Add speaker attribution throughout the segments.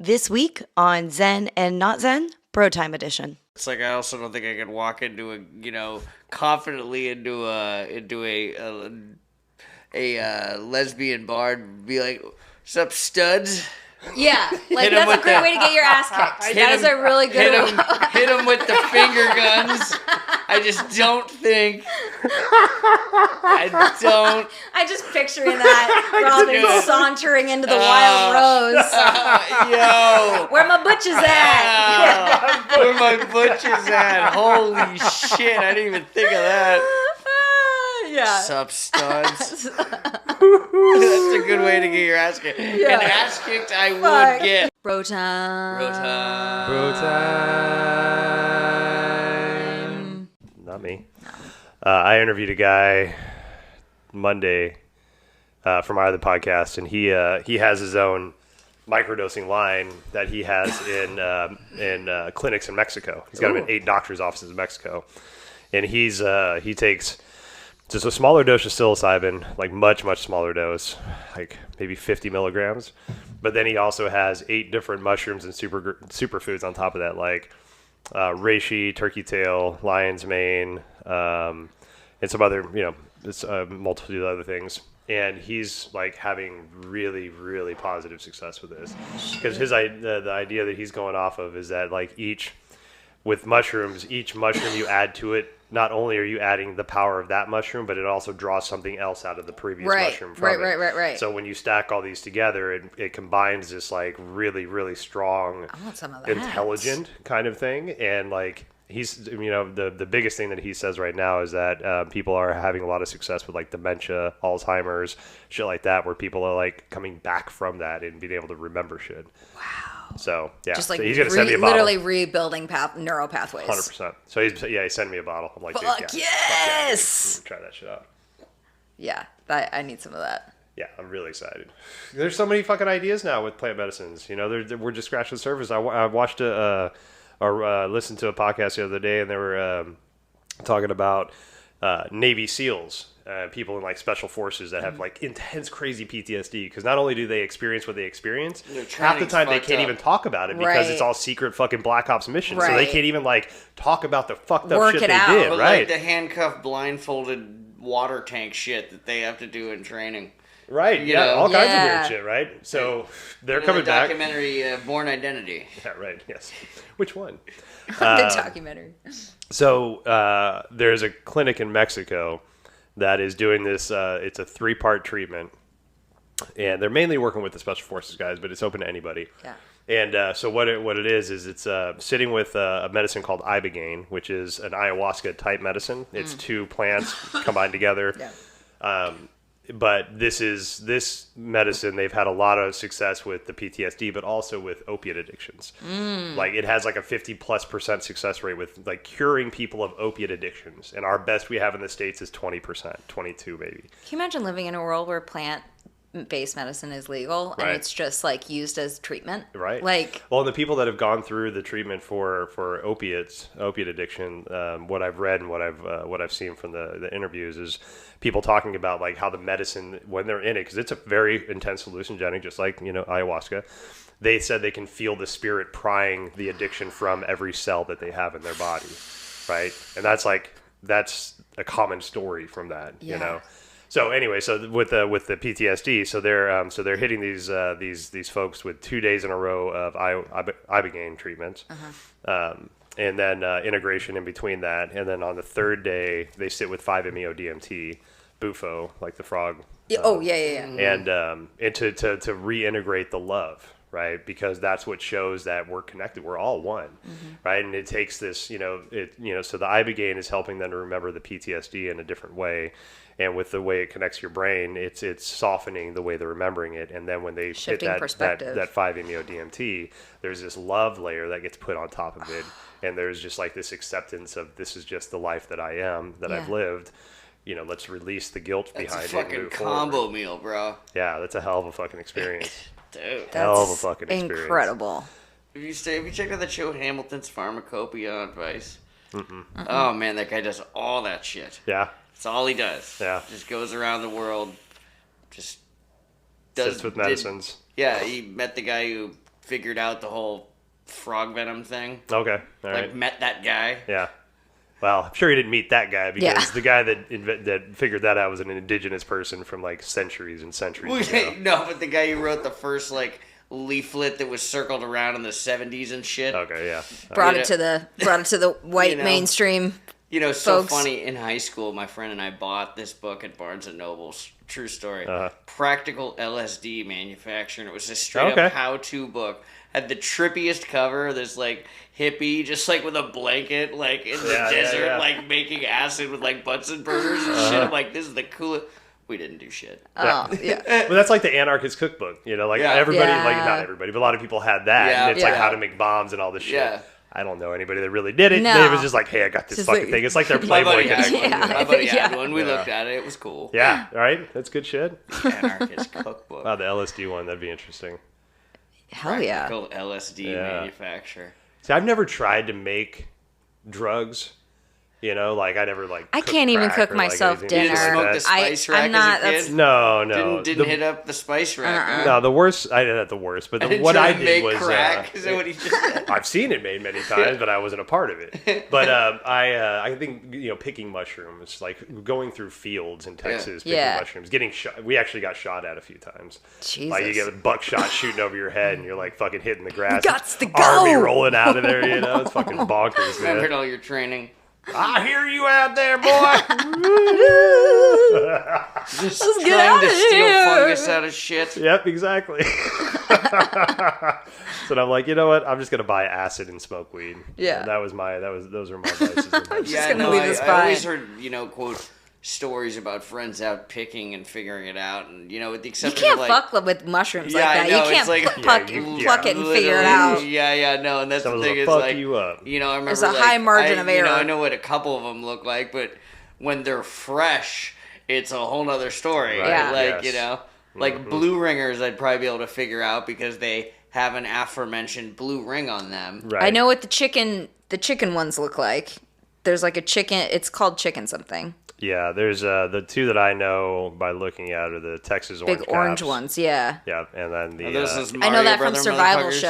Speaker 1: This week on Zen and Not Zen, BroTime edition.
Speaker 2: It's like I also don't think I could walk into confidently into a lesbian bar and be like, "What's up, studs?"
Speaker 3: Yeah, like that's a great way to get your ass kicked. That is a really good one.
Speaker 2: Hit them with the finger guns. I just don't think.
Speaker 3: I'm just picturing that Robin sauntering into the wild rose.
Speaker 2: Yo,
Speaker 3: Where my butches at?
Speaker 2: where my butcher's at? Holy shit! I didn't even think of that.
Speaker 3: Yeah.
Speaker 2: Sup, studs. That's a good way to get your ass kicked.
Speaker 3: Yeah.
Speaker 2: An ass kicked I would get.
Speaker 3: BroTime.
Speaker 4: Not me. I interviewed a guy Monday from our other podcast, and he has his own microdosing line that he has in clinics in Mexico. He's got them in 8 doctors' offices in Mexico, and he takes just a smaller dose of psilocybin, like much smaller dose, like maybe 50 milligrams. But then he also has 8 different mushrooms and superfoods on top of that, like reishi, turkey tail, lion's mane, and some other, it's a multitude of other things. And he's like having really positive success with this, because the idea that he's going off of is that like each mushroom you add to it, not only are you adding the power of that mushroom, but it also draws something else out of the previous mushroom from it. Right. So when you stack all these together, it combines this like really strong,
Speaker 3: I want some of that.
Speaker 4: intelligent kind of thing. And like he's, the biggest thing that he says right now is that people are having a lot of success with like dementia, Alzheimer's, shit like that, where people are like coming back from that and being able to remember shit.
Speaker 3: Wow.
Speaker 4: So yeah,
Speaker 3: just like
Speaker 4: so he's gonna send me a bottle.
Speaker 3: Literally rebuilding neural pathways.
Speaker 4: 100%. So he sent me a bottle. I'm like, dude,
Speaker 3: fuck yes!
Speaker 4: Fuck yeah, try that shit out.
Speaker 3: Yeah, I need some of that.
Speaker 4: Yeah, I'm really excited. There's so many fucking ideas now with plant medicines. We're just scratching the surface. I watched or listened to a podcast the other day, and they were talking about Navy SEALs. People in like special forces that have like intense, crazy PTSD, because not only do they experience what they experience, half the time they can't even talk about it because it's all secret fucking Black Ops missions. So they can't even like talk about the fucked up shit they did.
Speaker 2: But
Speaker 4: right?
Speaker 2: Like the handcuffed, blindfolded water tank shit that they have to do in training.
Speaker 4: Right.
Speaker 2: You know?
Speaker 4: All kinds of weird shit. Right. So they're coming back.
Speaker 2: Documentary Born Identity.
Speaker 4: Yeah. Right. Yes. Which one?
Speaker 3: The documentary.
Speaker 4: So there's a clinic in Mexico that is doing this. It's a 3-part treatment, and they're mainly working with the special forces guys, but it's open to anybody.
Speaker 3: Yeah.
Speaker 4: And so what it is it's sitting with a medicine called ibogaine, which is an ayahuasca type medicine. It's 2 plants combined together.
Speaker 3: Yeah.
Speaker 4: But this medicine, they've had a lot of success with the PTSD, but also with opiate addictions. Like it has like a 50+% success rate with like curing people of opiate addictions. And our best we have in the States is 20%, 22 maybe.
Speaker 3: Can you imagine living in a world where plant-based medicine is legal and it's just like used as treatment?
Speaker 4: Right.
Speaker 3: Like,
Speaker 4: well, the people that have gone through the treatment for opiate addiction, what I've read and what I've seen from the interviews is people talking about like how the medicine, when they're in it, because it's a very intense hallucinogenic, just like ayahuasca. They said they can feel the spirit prying the addiction from every cell that they have in their body, right? And that's a common story from that, So anyway, so with the PTSD, so they're hitting these folks with 2 days in a row of ibogaine treatments, and then integration in between that, and then on the 3rd day they sit with 5-MeO-DMT, bufo, like the frog. And to reintegrate the love. Right, because that's what shows that we're connected. We're all one, right? And it takes this, so the ibogaine is helping them to remember the PTSD in a different way, and with the way it connects your brain, it's softening the way they're remembering it. And then when they hit that 5-MeO-DMT, there's this love layer that gets put on top of it, and there's just like this acceptance of this is just the life that I am, that I've lived. Let's release the guilt behind it.
Speaker 2: That's a fucking combo meal, bro.
Speaker 4: Yeah, that's a hell of a fucking experience.
Speaker 2: Dude,
Speaker 4: hell of a fucking experience.
Speaker 3: Incredible.
Speaker 2: If you check out the show Hamilton's Pharmacopoeia on Vice, oh man, that guy does all that shit.
Speaker 4: Yeah,
Speaker 2: that's all he does.
Speaker 4: Yeah,
Speaker 2: just goes around the world, just
Speaker 4: sits with medicines.
Speaker 2: He met the guy who figured out the whole frog venom thing.
Speaker 4: Okay, all right.
Speaker 2: Like met that guy.
Speaker 4: Yeah. Well, I'm sure he didn't meet that guy because the guy that figured that out was an indigenous person from like centuries and centuries ago.
Speaker 2: No, but the guy who wrote the first like leaflet that was circled around in the 70s and shit.
Speaker 4: Okay, yeah.
Speaker 3: Brought it to the white mainstream.
Speaker 2: So
Speaker 3: folks.
Speaker 2: funny. In high school, my friend and I bought this book at Barnes and Noble's. True story. Practical LSD Manufacture. And it was a straight up how-to book. Had the trippiest cover. This like hippie, just like with a blanket, like in the desert, like making acid with like Bunsen burners and shit. I'm like, this is the coolest. We didn't do shit.
Speaker 3: Oh, yeah.
Speaker 4: Well, that's like the anarchist cookbook, like everybody, like not everybody, but a lot of people had that. And it's like how to make bombs and all this shit.
Speaker 2: Yeah.
Speaker 4: I don't know anybody that really did it.
Speaker 3: No.
Speaker 4: It was just like, hey, I got this fucking thing. It's like their Playboy.
Speaker 2: My buddy had one. We looked at it. It was cool.
Speaker 4: Yeah, right? That's good shit.
Speaker 2: Anarchist cookbook.
Speaker 4: Wow, the LSD one, that'd be interesting.
Speaker 3: Hell yeah.
Speaker 2: Practical LSD Manufacture.
Speaker 4: See, I've never tried to make drugs. Like I never like.
Speaker 3: I can't even cook myself dinner.
Speaker 2: You didn't smoke the spice rack
Speaker 3: I'm not.
Speaker 2: as a kid?
Speaker 4: No.
Speaker 2: Didn't hit up the spice rack.
Speaker 4: No, the worst. I not the worst, but what I did was
Speaker 2: crack. Is that what he just said?
Speaker 4: I've seen it made many times, but I wasn't a part of it. But I think picking mushrooms, like going through fields in Texas, picking mushrooms, getting shot. We actually got shot at a few times.
Speaker 3: Jesus.
Speaker 4: Like you get a buckshot shooting over your head, and you're like fucking hitting the grass.
Speaker 3: Gots to go.
Speaker 4: Army rolling out of there. It's fucking bonkers, man.
Speaker 2: Remembered all your training.
Speaker 4: I hear you out there, boy.
Speaker 2: Just
Speaker 3: Let's get
Speaker 2: trying
Speaker 3: out
Speaker 2: to
Speaker 3: of
Speaker 2: steal
Speaker 3: here.
Speaker 2: fungus out of shit.
Speaker 4: Yep, exactly. So I'm like, you know what? I'm just gonna buy acid and smoke weed.
Speaker 3: Yeah.
Speaker 4: And those were my vices. In high school.
Speaker 2: Yeah,
Speaker 3: gonna leave this
Speaker 2: I
Speaker 3: by.
Speaker 2: always heard, quote stories about friends out picking and figuring it out, and with the
Speaker 3: You
Speaker 2: exception
Speaker 3: can't
Speaker 2: of like,
Speaker 3: fuck with mushrooms
Speaker 2: Yeah, I
Speaker 3: like that.
Speaker 2: know,
Speaker 3: You can't
Speaker 2: it's like-
Speaker 3: pluck it and figure it out.
Speaker 2: No, and that's
Speaker 4: Someone's
Speaker 2: the thing
Speaker 4: gonna
Speaker 2: is
Speaker 4: fuck
Speaker 2: like,
Speaker 4: you up.
Speaker 2: I remember
Speaker 3: There's a
Speaker 2: like,
Speaker 3: high margin of error.
Speaker 2: I know what a couple of them look like, but when they're fresh, it's a whole nother story.
Speaker 4: Right.
Speaker 3: Yeah.
Speaker 2: Like
Speaker 4: Yes.
Speaker 2: like blue ringers, I'd probably be able to figure out because they have an aforementioned blue ring on them.
Speaker 4: Right.
Speaker 3: I know what the chicken ones look like. There's like a chicken. It's called chicken something.
Speaker 4: Yeah, there's the two that I know by looking at are the Texas orange
Speaker 3: Big orange
Speaker 4: caps.
Speaker 3: ones. Yeah.
Speaker 4: Yeah, and then the
Speaker 2: Are those those
Speaker 3: I
Speaker 2: Mario
Speaker 3: know that from
Speaker 2: Brother
Speaker 3: survival
Speaker 2: motherfuckers?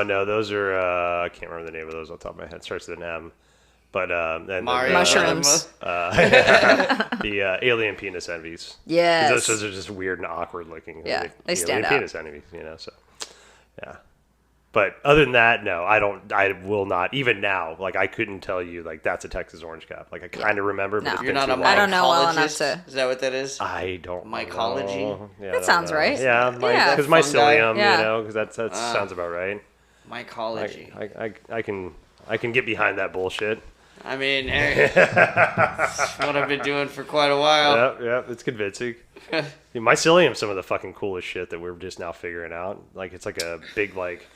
Speaker 3: shows.
Speaker 4: no, those are I can't remember the name of those off the top of my head. It starts with an M. But and
Speaker 2: Mario
Speaker 3: Mushrooms.
Speaker 4: the alien penis envies.
Speaker 3: Yes.
Speaker 4: Those are just weird and awkward looking.
Speaker 3: Yeah,
Speaker 4: like,
Speaker 3: they stand
Speaker 4: alien
Speaker 3: out.
Speaker 4: penis envies, So yeah. But other than that, no, I don't. I will not. Even now, like I couldn't tell you, like that's a Texas orange cap. Like I kind of remember, but
Speaker 3: No.
Speaker 4: it's
Speaker 2: You're
Speaker 4: been
Speaker 2: not
Speaker 4: too
Speaker 2: a
Speaker 4: long.
Speaker 3: I don't know well enough
Speaker 2: mycologist?
Speaker 3: to-
Speaker 2: Is that what that is?
Speaker 4: I don't
Speaker 2: Mycology?
Speaker 4: know. Yeah, I
Speaker 3: That
Speaker 4: don't
Speaker 3: sounds
Speaker 4: know.
Speaker 3: right.
Speaker 4: Yeah,
Speaker 3: Yeah.
Speaker 4: because
Speaker 2: Fungi?
Speaker 4: mycelium,
Speaker 3: Yeah.
Speaker 4: because that sounds about right.
Speaker 2: Mycology.
Speaker 4: I can get behind that bullshit.
Speaker 2: I mean, that's what I've been doing for quite a while.
Speaker 4: Yep, it's convincing. Mycelium's some of the fucking coolest shit that we're just now figuring out. Like it's like a big like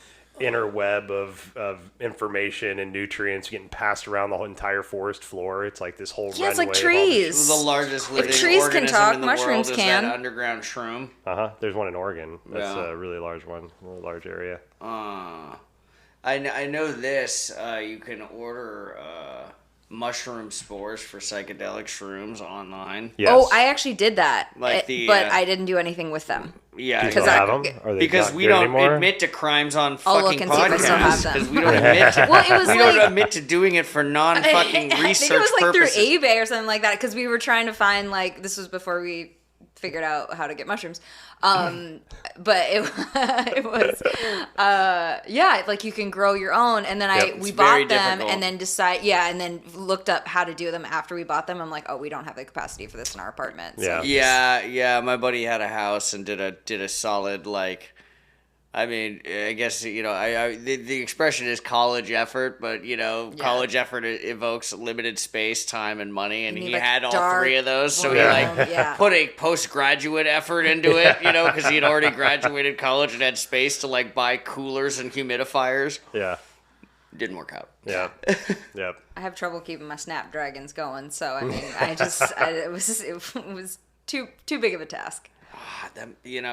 Speaker 4: inner web of information and nutrients getting passed around the whole entire forest floor. It's like this whole
Speaker 3: Yeah, it's
Speaker 4: runway
Speaker 3: like
Speaker 4: of all this
Speaker 3: trees.
Speaker 2: The largest living
Speaker 3: trees can
Speaker 2: organism
Speaker 3: talk,
Speaker 2: in the
Speaker 3: mushrooms
Speaker 2: world
Speaker 3: can.
Speaker 2: is that underground shroom.
Speaker 4: shit. There's one in Oregon. That's
Speaker 2: Yeah.
Speaker 4: a really large one, a really large area.
Speaker 2: I know this. You can order mushroom spores for psychedelic shrooms online.
Speaker 4: Yes.
Speaker 3: Oh, I actually did that.
Speaker 2: Like the,
Speaker 3: but I didn't do anything with them.
Speaker 2: Yeah,
Speaker 4: Do you still
Speaker 3: I-
Speaker 4: have them? Are they
Speaker 2: because
Speaker 4: not
Speaker 2: we
Speaker 4: good
Speaker 2: don't
Speaker 4: anymore?
Speaker 2: admit to crimes on
Speaker 3: I'll look
Speaker 2: fucking
Speaker 3: and see if I still have
Speaker 2: podcasts
Speaker 3: them.
Speaker 2: because we don't admit to,
Speaker 3: Well, it was
Speaker 2: we
Speaker 3: like
Speaker 2: don't admit to doing it for non-fucking
Speaker 3: I
Speaker 2: research
Speaker 3: think it was like
Speaker 2: purposes.
Speaker 3: through eBay or something like that because we were trying to find like this was before we figured out how to get mushrooms. But it was like you can grow your own, and then we
Speaker 2: It's
Speaker 3: bought
Speaker 2: very
Speaker 3: them
Speaker 2: difficult.
Speaker 3: and then and then looked up how to do them after we bought them. I'm like, oh, we don't have the capacity for this in our apartment. So.
Speaker 2: Yeah. My buddy had a house and did a solid like. I mean, I guess the expression is college effort, but college effort evokes limited space, time, and money, and
Speaker 3: You
Speaker 2: he
Speaker 3: need, like,
Speaker 2: had all
Speaker 3: dark
Speaker 2: three of those. So
Speaker 3: room,
Speaker 2: he
Speaker 3: yeah.
Speaker 2: put a postgraduate effort into it, because he had already graduated college and had space to like buy coolers and humidifiers.
Speaker 4: Yeah.
Speaker 2: Didn't work out.
Speaker 4: Yeah. Yep.
Speaker 3: I have trouble keeping my Snapdragons going, so I mean, it was too big of a task.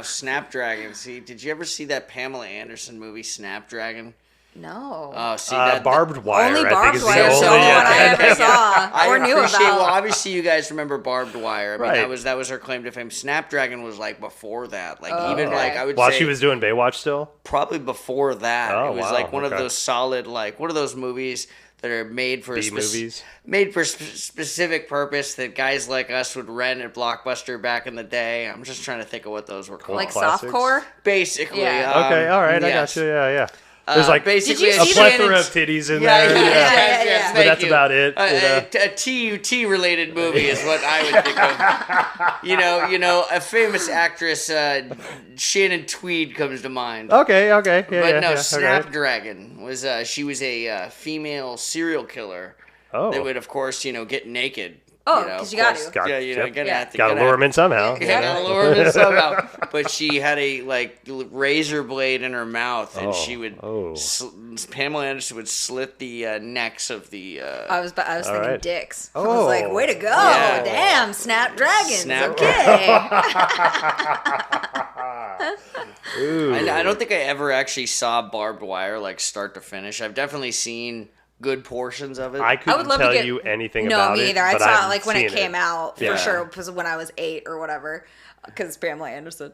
Speaker 2: Snapdragon. See, did you ever see that Pamela Anderson movie, Snapdragon?
Speaker 3: No.
Speaker 2: Oh, see
Speaker 4: Barbed Wire.
Speaker 3: Only
Speaker 4: I think
Speaker 3: Barbed
Speaker 4: is the
Speaker 3: Wire is
Speaker 4: only.
Speaker 3: the only one I ever saw
Speaker 2: I
Speaker 3: or knew
Speaker 2: appreciate.
Speaker 3: about.
Speaker 2: Well, obviously, you guys remember Barbed Wire. I mean,
Speaker 4: Right.
Speaker 2: that was her claim to fame. Snapdragon was like before that. Like
Speaker 3: Oh,
Speaker 2: even
Speaker 3: okay.
Speaker 2: like I would
Speaker 4: While
Speaker 2: say
Speaker 4: she was doing Baywatch still.
Speaker 2: probably before that.
Speaker 4: Oh,
Speaker 2: It was
Speaker 4: wow,
Speaker 2: like one of
Speaker 4: okay.
Speaker 2: those solid like one of those movies that are made for
Speaker 4: B-movies?
Speaker 2: made for specific purpose that guys like us would rent at Blockbuster back in the day. I'm just trying to think of what those were called.
Speaker 3: Like
Speaker 4: Classics?
Speaker 3: softcore?
Speaker 2: Basically.
Speaker 3: Yeah.
Speaker 4: Okay, all right, I
Speaker 2: yes.
Speaker 4: got you. Yeah. There's like
Speaker 2: basically
Speaker 3: Did you
Speaker 4: a
Speaker 3: see
Speaker 4: plethora of titties in there.
Speaker 3: yeah.
Speaker 4: But that's about it.
Speaker 2: A TUT related movie is what I would think of. You know, a famous actress, Shannon Tweed comes to mind.
Speaker 4: Okay. Yeah,
Speaker 2: But no,
Speaker 4: okay.
Speaker 2: Snapdragon was she was a female serial killer
Speaker 4: Oh.
Speaker 2: that would, of course, get naked.
Speaker 3: Oh,
Speaker 2: you know,
Speaker 3: 'cause
Speaker 2: of
Speaker 3: you got
Speaker 2: course.
Speaker 3: to.
Speaker 4: Got-
Speaker 2: Yeah,
Speaker 4: yep.
Speaker 2: gotta
Speaker 4: Lure him in somehow.
Speaker 2: Yeah, gotta lure him in somehow. But she had a razor blade in her mouth, and she would. Pamela Anderson would slit the necks of the.
Speaker 3: I was thinking
Speaker 4: right.
Speaker 3: dicks. I
Speaker 4: Oh.
Speaker 3: was like, way to go.
Speaker 2: Yeah.
Speaker 3: Damn, Snapdragons.
Speaker 2: Snapdragon.
Speaker 3: Okay.
Speaker 4: Ooh.
Speaker 2: I don't think I ever actually saw Barbed Wire like start to finish. I've definitely seen good portions of it.
Speaker 4: I
Speaker 3: I
Speaker 4: couldn't
Speaker 3: would love
Speaker 4: tell
Speaker 3: to get
Speaker 4: you anything
Speaker 3: no,
Speaker 4: about
Speaker 3: me
Speaker 4: it.
Speaker 3: either. I
Speaker 4: but
Speaker 3: saw
Speaker 4: I've
Speaker 3: it like when it
Speaker 4: seen
Speaker 3: came out
Speaker 4: Yeah.
Speaker 3: for sure, because when I was 8 or whatever, because Pamela Anderson.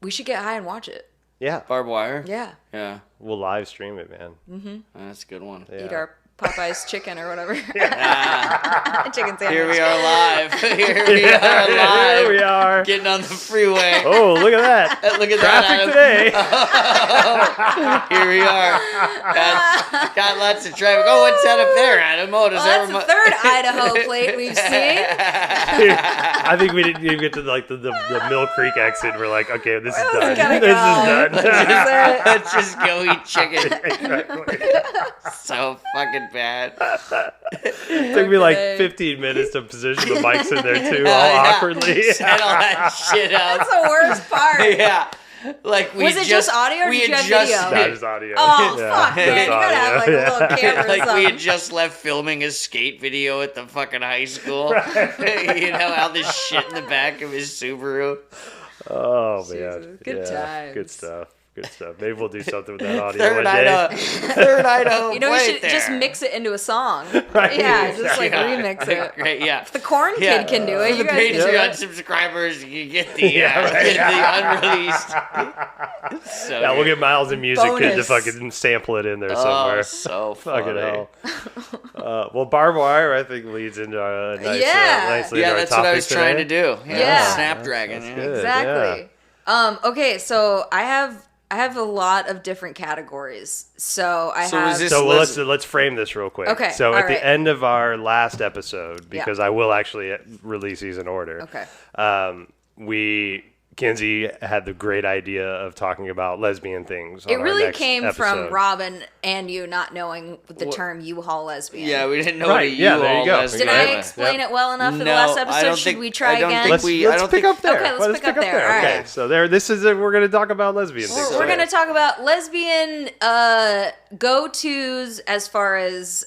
Speaker 3: We should get high and watch it.
Speaker 4: Yeah.
Speaker 2: Barbed Wire.
Speaker 3: Yeah,
Speaker 2: Yeah,
Speaker 4: We'll live stream it, man.
Speaker 2: that's a good one.
Speaker 4: Yeah.
Speaker 3: eat our Popeye's chicken or whatever. Chicken sandwich.
Speaker 2: Here we are live. Here we are live.
Speaker 4: Here we are.
Speaker 2: Getting on the freeway.
Speaker 4: Oh, look at that.
Speaker 2: Look at
Speaker 4: Traffic
Speaker 2: that,
Speaker 4: today.
Speaker 2: Here we are. Got lots of traffic. Oh, what's that up there, Adam? Oh, does
Speaker 3: Well, that's the third Idaho plate we've seen.
Speaker 4: I think we didn't even get to like the Mill Creek exit. We're like, okay, this is done.
Speaker 3: gotta
Speaker 4: This
Speaker 3: go.
Speaker 4: is done.
Speaker 2: Let's just go eat chicken.
Speaker 4: Exactly.
Speaker 2: So fucking bad.
Speaker 4: Took me like 15 minutes to position the mics in there too, all
Speaker 2: Yeah.
Speaker 4: awkwardly.
Speaker 2: Set all that shit up.
Speaker 3: That's the worst part.
Speaker 2: Yeah. Like we
Speaker 3: Was it just audio or
Speaker 2: we
Speaker 3: did you
Speaker 2: had
Speaker 3: have
Speaker 2: just
Speaker 3: video?
Speaker 4: That is audio.
Speaker 3: Oh,
Speaker 4: Yeah,
Speaker 3: fuck, man.
Speaker 4: that's
Speaker 3: You gotta have like
Speaker 4: audio.
Speaker 3: a little camera or
Speaker 2: like we
Speaker 3: something.
Speaker 2: had just left filming a skate video at the fucking high school. You know, how this shit in the back of his Subaru.
Speaker 4: Oh man,
Speaker 3: Jesus. Good times.
Speaker 4: Good stuff. Good stuff. Maybe we'll do something with that audio
Speaker 2: Third
Speaker 4: one day.
Speaker 2: Idaho.
Speaker 3: You know, we
Speaker 2: plate
Speaker 3: should
Speaker 2: there.
Speaker 3: just mix it into a song.
Speaker 4: Right,
Speaker 3: Yeah, just like
Speaker 2: Yeah.
Speaker 3: remix it.
Speaker 2: Great, yeah.
Speaker 3: The Corn Kid can do it.
Speaker 2: For
Speaker 3: You
Speaker 2: the
Speaker 3: guys can do
Speaker 2: Patreon
Speaker 3: it.
Speaker 2: subscribers, you get the,
Speaker 4: Yeah, right.
Speaker 2: get the unreleased. So
Speaker 4: Yeah, we'll
Speaker 2: good.
Speaker 4: get Miles and Music Kid to
Speaker 3: Bonus.
Speaker 4: fucking sample it in there somewhere.
Speaker 2: Oh, so funny.
Speaker 4: Fucking hell. Well, Barbed Wire, I think, leads into a nice,
Speaker 3: Yeah.
Speaker 4: nicely
Speaker 2: Yeah,
Speaker 4: into our
Speaker 2: that's what I
Speaker 4: topic
Speaker 2: was trying to
Speaker 4: today.
Speaker 2: do.
Speaker 3: Yeah.
Speaker 2: Snapdragon.
Speaker 4: That's
Speaker 2: yeah.
Speaker 4: good.
Speaker 3: Exactly. Okay, so I have a lot of different categories. So I
Speaker 2: So
Speaker 3: have.
Speaker 2: is this-
Speaker 4: So let's frame this real quick.
Speaker 3: Okay,
Speaker 4: So
Speaker 3: all
Speaker 4: at the
Speaker 3: right.
Speaker 4: end of our last episode, because I will actually release these in order.
Speaker 3: Okay.
Speaker 4: Kinzie had the great idea of talking about lesbian things.
Speaker 3: It
Speaker 4: on our
Speaker 3: really
Speaker 4: next
Speaker 3: came
Speaker 4: episode.
Speaker 3: from Robin and you not knowing the term Uhaul lesbian.
Speaker 2: Yeah, we didn't know
Speaker 4: Right,
Speaker 2: what a
Speaker 4: yeah, there you
Speaker 2: U-Haul
Speaker 4: go.
Speaker 2: lesbian
Speaker 3: Did
Speaker 4: Exactly.
Speaker 3: I explain
Speaker 4: Yep.
Speaker 3: it well enough in the
Speaker 2: No,
Speaker 3: last
Speaker 2: I
Speaker 3: episode?
Speaker 2: don't
Speaker 3: Should
Speaker 2: think-
Speaker 3: we try
Speaker 2: I don't
Speaker 3: again?
Speaker 2: think
Speaker 4: Let's
Speaker 2: we- I don't
Speaker 4: pick
Speaker 2: think-
Speaker 4: up there.
Speaker 3: Okay, let's pick up there. All
Speaker 4: Okay,
Speaker 3: right.
Speaker 4: so this is we're going to talk about lesbian things.
Speaker 3: We're
Speaker 4: today.
Speaker 3: going to talk about lesbian go-tos as far as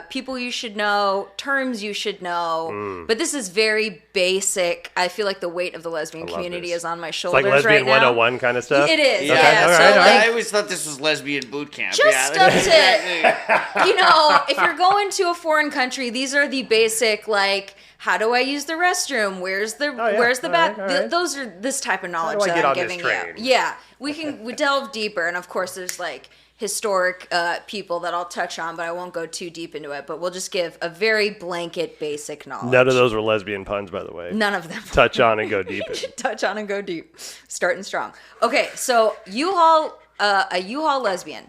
Speaker 3: people you should know, terms you should know. But this is very basic. I feel like the weight of the lesbian
Speaker 4: love
Speaker 3: community
Speaker 4: this.
Speaker 3: is on my
Speaker 4: It's
Speaker 3: shoulders
Speaker 4: like lesbian
Speaker 3: right now.
Speaker 4: 101 kind of stuff.
Speaker 3: It is,
Speaker 2: Yeah,
Speaker 3: yeah.
Speaker 4: all
Speaker 3: So,
Speaker 4: right, all right.
Speaker 3: like,
Speaker 2: I always thought this was lesbian boot camp.
Speaker 3: just
Speaker 2: yeah.
Speaker 3: up to, you know, if you're going to a foreign country, these are the basic, like, how do I use the restroom? Where's the
Speaker 4: yeah.
Speaker 3: where's the
Speaker 4: All
Speaker 3: bath?
Speaker 4: right, all right.
Speaker 3: Those are this type of knowledge
Speaker 4: I
Speaker 3: that
Speaker 4: get
Speaker 3: I'm
Speaker 4: on this
Speaker 3: giving you.
Speaker 4: train?
Speaker 3: Yeah, we delve deeper, and of course, there's like historic people that I'll touch on, but I won't go too deep into it. But we'll just give a very blanket, basic knowledge.
Speaker 4: None of those were lesbian puns, by the way.
Speaker 3: None of them.
Speaker 4: Touch on and go deep.
Speaker 3: Touch on and go deep. Starting strong. Okay, so U-Haul, a U-Haul lesbian.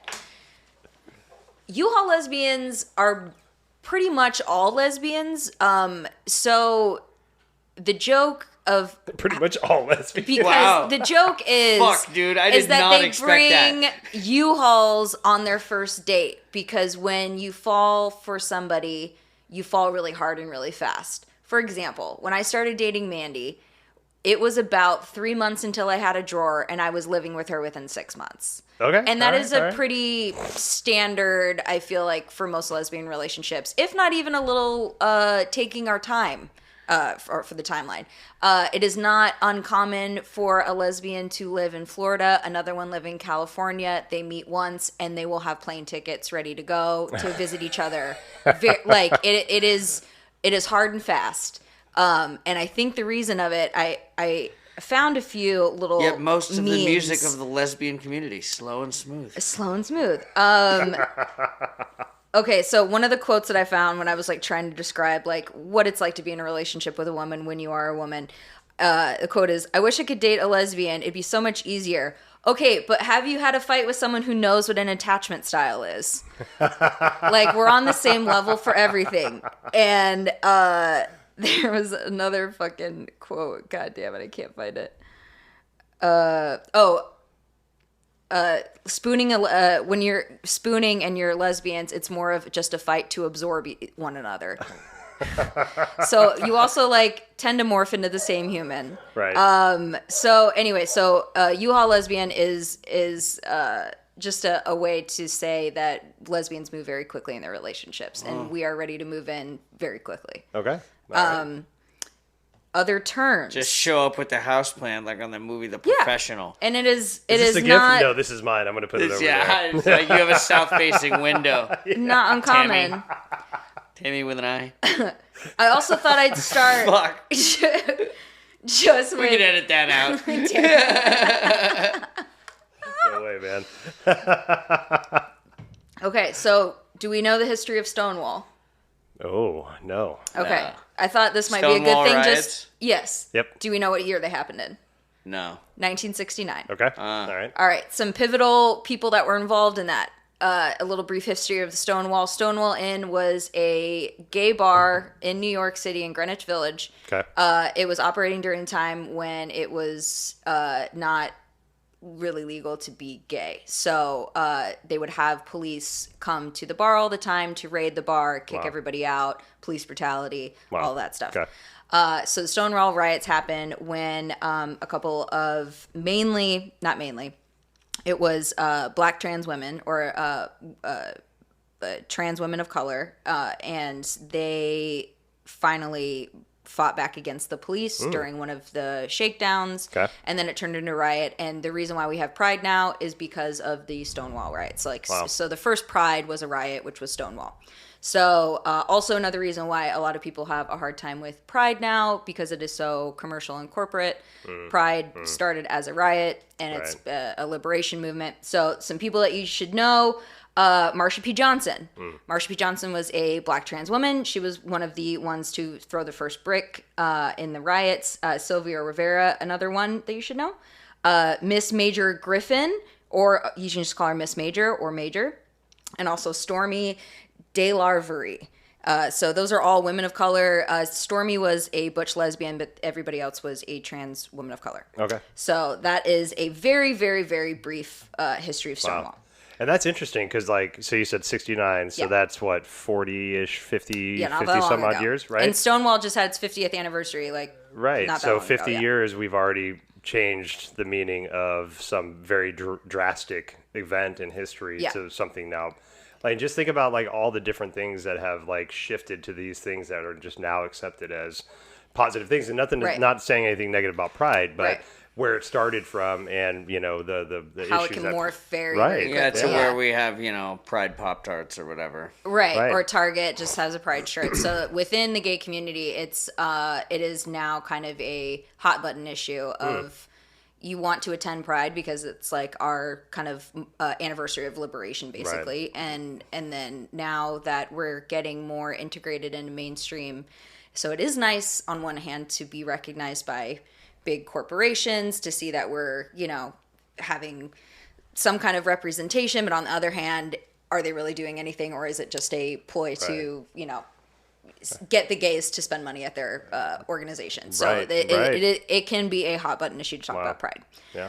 Speaker 3: U-Haul lesbians are pretty much all lesbians. So the joke of
Speaker 4: Pretty much all lesbian.
Speaker 3: because
Speaker 2: Wow.
Speaker 3: the joke is
Speaker 2: Fuck, dude, I
Speaker 3: is
Speaker 2: did
Speaker 3: that
Speaker 2: not
Speaker 3: they
Speaker 2: expect
Speaker 3: bring
Speaker 2: that.
Speaker 3: U-Hauls on their first date because when you fall for somebody, you fall really hard and really fast. For example, when I started dating Mandy, it was about 3 months until I had a drawer, and I was living with her within 6 months.
Speaker 4: Okay.
Speaker 3: And that
Speaker 4: all
Speaker 3: is
Speaker 4: right, all
Speaker 3: a
Speaker 4: right.
Speaker 3: pretty standard, I feel like, for most lesbian relationships, if not even a little taking our time. for the timeline. It is not uncommon for a lesbian to live in Florida, another one live in California. They meet once and they will have plane tickets ready to go to visit each other. Like it is hard and fast. And I think the reason of it, I found a few little
Speaker 2: most of
Speaker 3: memes.
Speaker 2: the music of the lesbian community, slow and smooth.
Speaker 3: Slow and smooth. Okay, so one of the quotes that I found when I was like trying to describe like what it's like to be in a relationship with a woman when you are a woman, the quote is, "I wish I could date a lesbian. It'd be so much easier." Okay, but have you had a fight with someone who knows what an attachment style is? Like, we're on the same level for everything. And there was another fucking quote. God damn it, I can't find it. Spooning, when you're spooning and you're lesbians, it's more of just a fight to absorb one another. So you also like tend to morph into the same human.
Speaker 4: Right.
Speaker 3: So anyway, Uhaul lesbian is just a way to say that lesbians move very quickly in their relationships, and we are ready to move in very quickly.
Speaker 4: Okay. All right.
Speaker 3: Other terms.
Speaker 2: Just show up with the house plan, like on the movie The Professional.
Speaker 3: And it is
Speaker 4: this a
Speaker 3: not.
Speaker 4: gift? No, this is mine. I'm going to put it over there.
Speaker 2: It's like you have a south-facing window.
Speaker 3: Not uncommon.
Speaker 2: Tammy with an eye.
Speaker 3: I also thought I'd start.
Speaker 2: Fuck.
Speaker 3: Just
Speaker 2: We
Speaker 3: with.
Speaker 2: can edit that out.
Speaker 4: No way, man.
Speaker 3: Okay, so do we know the history of Stonewall?
Speaker 4: Oh, no.
Speaker 3: Okay.
Speaker 2: No.
Speaker 3: I thought this might be a
Speaker 2: Stonewall
Speaker 3: good thing.
Speaker 2: Riots?
Speaker 3: Yes.
Speaker 4: Yep.
Speaker 3: Do we know what year they happened in?
Speaker 2: No.
Speaker 3: 1969.
Speaker 4: Okay. All right.
Speaker 3: All right. Some pivotal people that were involved in that. A little brief history of the Stonewall. Stonewall Inn was a gay bar in New York City in Greenwich Village.
Speaker 4: Okay.
Speaker 3: It was operating during a time when it was not really legal to be gay. So they would have police come to the bar all the time to raid the bar, kick everybody out, police brutality, all that stuff.
Speaker 4: Okay.
Speaker 3: So the Stonewall Riots happened when a couple of it was black trans women or trans women of color, and they finally fought back against the police during one of the shakedowns, and then it turned into a riot. And the reason why we have Pride now is because of the Stonewall riots. So the first Pride was a riot, which was Stonewall. So also another reason why a lot of people have a hard time with Pride now, because it is so commercial and corporate. Pride started as a riot, and it's a liberation movement. So some people that you should know. Marsha P. Johnson. Marsha P. Johnson was a black trans woman. She was one of the ones to throw the first brick in the riots. Sylvia Rivera, another one that you should know. Miss Major Griffin, or you can just call her Miss Major or Major. And also Stormy DeLarverie. So those are all women of color. Stormy was a butch lesbian, but everybody else was a trans woman of color.
Speaker 4: Okay.
Speaker 3: So that is a very, very, very brief history of Stonewall.
Speaker 4: And that's interesting because, so you said 69, so that's what, 40-ish, 50 some odd years, right?
Speaker 3: And Stonewall just had its 50th anniversary,
Speaker 4: right.
Speaker 3: Not that
Speaker 4: So
Speaker 3: long
Speaker 4: 50
Speaker 3: ago,
Speaker 4: years, we've already changed the meaning of some very drastic event in history to something now. Just think about all the different things that have shifted to these things that are just now accepted as positive things, and not saying anything negative about Pride, but where it started from, and the
Speaker 3: how
Speaker 4: issues
Speaker 3: it can morph very
Speaker 2: to where we have Pride Pop-Tarts or whatever,
Speaker 3: right? Or Target just has a Pride shirt. So within the gay community, it is now kind of a hot button issue of you want to attend Pride because it's our kind of anniversary of liberation, basically, and then now that we're getting more integrated into mainstream, so it is nice on one hand to be recognized by big corporations, to see that we're, having some kind of representation, but on the other hand, are they really doing anything, or is it just a ploy to, get the gays to spend money at their organization? So it can be a hot button issue to talk about Pride.
Speaker 4: Yeah.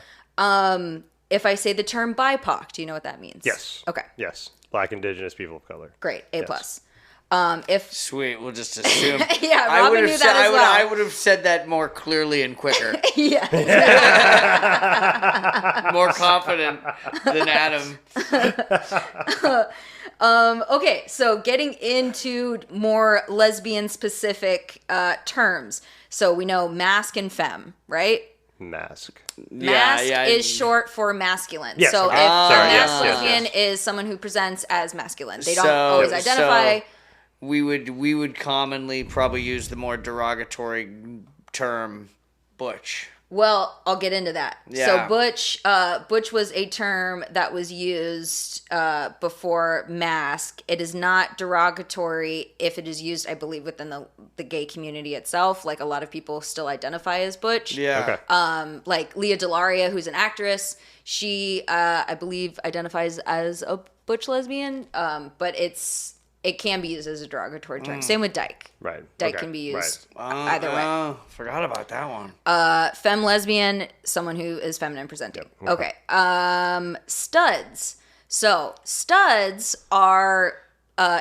Speaker 3: If I say the term BIPOC, do you know what that means?
Speaker 4: Yes.
Speaker 3: Okay.
Speaker 4: Yes. Black, Indigenous, people of color.
Speaker 3: Great. A+.
Speaker 2: Sweet, we'll just assume.
Speaker 3: Robin knew that as well.
Speaker 2: I would have said that more clearly and quicker.
Speaker 3: Yeah.
Speaker 2: More confident than Adam.
Speaker 3: Okay, so getting into more lesbian specific terms. So we know masc and femme, right?
Speaker 4: Mask.
Speaker 3: Masc is short for masculine.
Speaker 4: Yes,
Speaker 3: so
Speaker 4: okay.
Speaker 3: if
Speaker 4: Sorry,
Speaker 3: a
Speaker 4: yes,
Speaker 3: masc
Speaker 4: yes,
Speaker 3: lesbian
Speaker 4: yes.
Speaker 3: is someone who presents as masculine. They don't always identify.
Speaker 2: So we would commonly probably use the more derogatory term butch.
Speaker 3: Well, I'll get into that.
Speaker 2: Yeah.
Speaker 3: So butch was a term that was used before masc. It is not derogatory if it is used, I believe, within the gay community itself. Like a lot of people still identify as butch.
Speaker 2: Yeah.
Speaker 4: Okay.
Speaker 3: Like Leah DeLaria, who's an actress, she I believe identifies as a butch lesbian. But it can be used as a derogatory term. Same with dyke.
Speaker 4: Right.
Speaker 3: Dyke
Speaker 4: Okay.
Speaker 3: can be used
Speaker 2: Right.
Speaker 3: either way.
Speaker 2: Forgot about that one.
Speaker 3: Femme lesbian, someone who is feminine presenting.
Speaker 4: Yep.
Speaker 3: Okay. Studs. So studs are,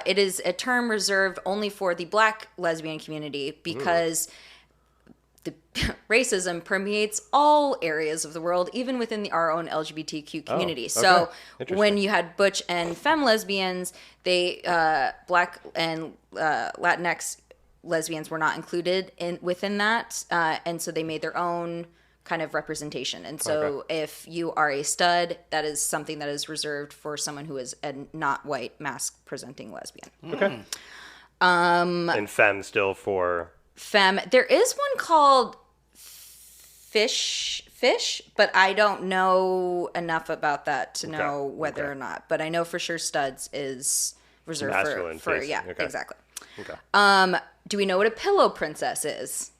Speaker 3: it is a term reserved only for the black lesbian community because the racism permeates all areas of the world, even within our own LGBTQ community.
Speaker 4: okay.
Speaker 3: So
Speaker 4: Interesting.
Speaker 3: when you had butch and femme lesbians, they black and Latinx lesbians were not included within that, and so they made their own kind of representation. And so if you are a stud, that is something that is reserved for someone who is a not white masc presenting lesbian.
Speaker 4: Okay. And femme still for...
Speaker 3: Femme. There is one called fish, but I don't know enough about that to know whether or not. But I know for sure studs is reserved
Speaker 4: Masculine
Speaker 3: for
Speaker 4: face.
Speaker 3: yeah,
Speaker 4: Okay.
Speaker 3: exactly.
Speaker 4: Okay.
Speaker 3: Do we know what a pillow princess is?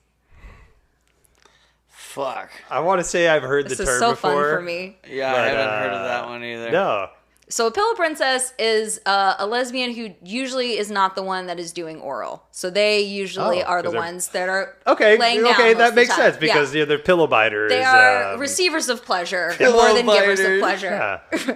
Speaker 2: Fuck.
Speaker 4: I want to say I've heard
Speaker 3: This
Speaker 4: the
Speaker 3: is
Speaker 4: term
Speaker 3: so
Speaker 4: before.
Speaker 3: fun for me.
Speaker 2: Yeah, I
Speaker 4: But,
Speaker 2: haven't heard of that one either.
Speaker 4: No.
Speaker 3: So a pillow princess is a lesbian who usually is not the one that is doing oral. So they usually are the
Speaker 4: 'cause they're-
Speaker 3: ones that are
Speaker 4: Okay.
Speaker 3: laying down
Speaker 4: Okay,
Speaker 3: most
Speaker 4: that
Speaker 3: of the
Speaker 4: makes
Speaker 3: time.
Speaker 4: sense because
Speaker 3: Yeah.
Speaker 4: they're pillow biters.
Speaker 3: They are receivers of pleasure more than givers of
Speaker 2: biters.
Speaker 3: pleasure.
Speaker 4: Yeah.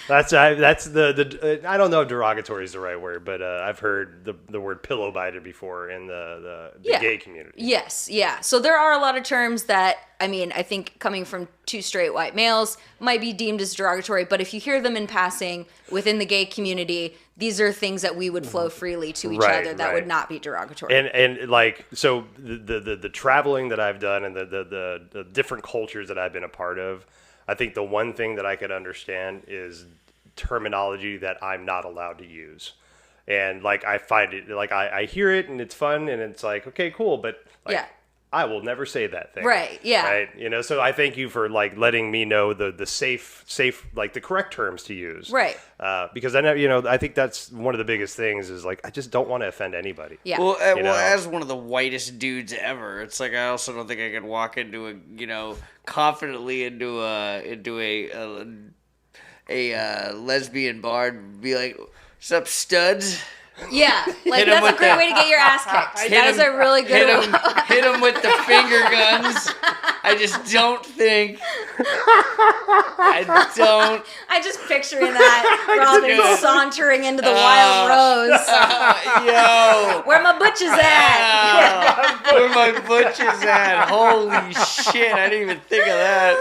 Speaker 4: That's the I don't know if derogatory is the right word, but I've heard the word pillow biter before in the
Speaker 3: Yeah.
Speaker 4: gay community.
Speaker 3: Yes, yeah. So there are a lot of terms that, I mean, I think coming from two straight white males might be deemed as derogatory, but if you hear them in passing within the gay community, these are things that we would flow freely to each
Speaker 4: Right,
Speaker 3: other that
Speaker 4: right.
Speaker 3: would not be derogatory.
Speaker 4: And like so the traveling that I've done and the different cultures that I've been a part of, I think the one thing that I could understand is terminology that I'm not allowed to use. And like I find it like I hear it and it's fun and it's like, okay, cool, but like
Speaker 3: Yeah.
Speaker 4: I will never say that thing.
Speaker 3: Right, yeah.
Speaker 4: Right. You know, so I thank you for like letting me know the safe like the correct terms to use.
Speaker 3: Right.
Speaker 4: Because I know, you know, I think that's one of the biggest things is like I just don't want to offend anybody.
Speaker 3: Yeah.
Speaker 2: Well,
Speaker 4: You know?
Speaker 2: as one of the whitest dudes ever, it's like I also don't think I could walk into confidently into a lesbian bar and be like, "What's up, studs?"
Speaker 3: Yeah, like
Speaker 2: Hit 'em
Speaker 3: that's a
Speaker 2: with
Speaker 3: great
Speaker 2: the-
Speaker 3: way to get your ass kicked.
Speaker 2: Hit
Speaker 3: That is
Speaker 2: 'em-
Speaker 3: a really good one.
Speaker 2: hit him with the finger guns. I just don't think. I don't.
Speaker 3: I'm just picturing that Robin
Speaker 2: Yeah.
Speaker 3: sauntering into the wild rose.
Speaker 2: Yo.
Speaker 3: Where my butches at?
Speaker 2: Where my butcher's at? Holy shit! I didn't even think of that.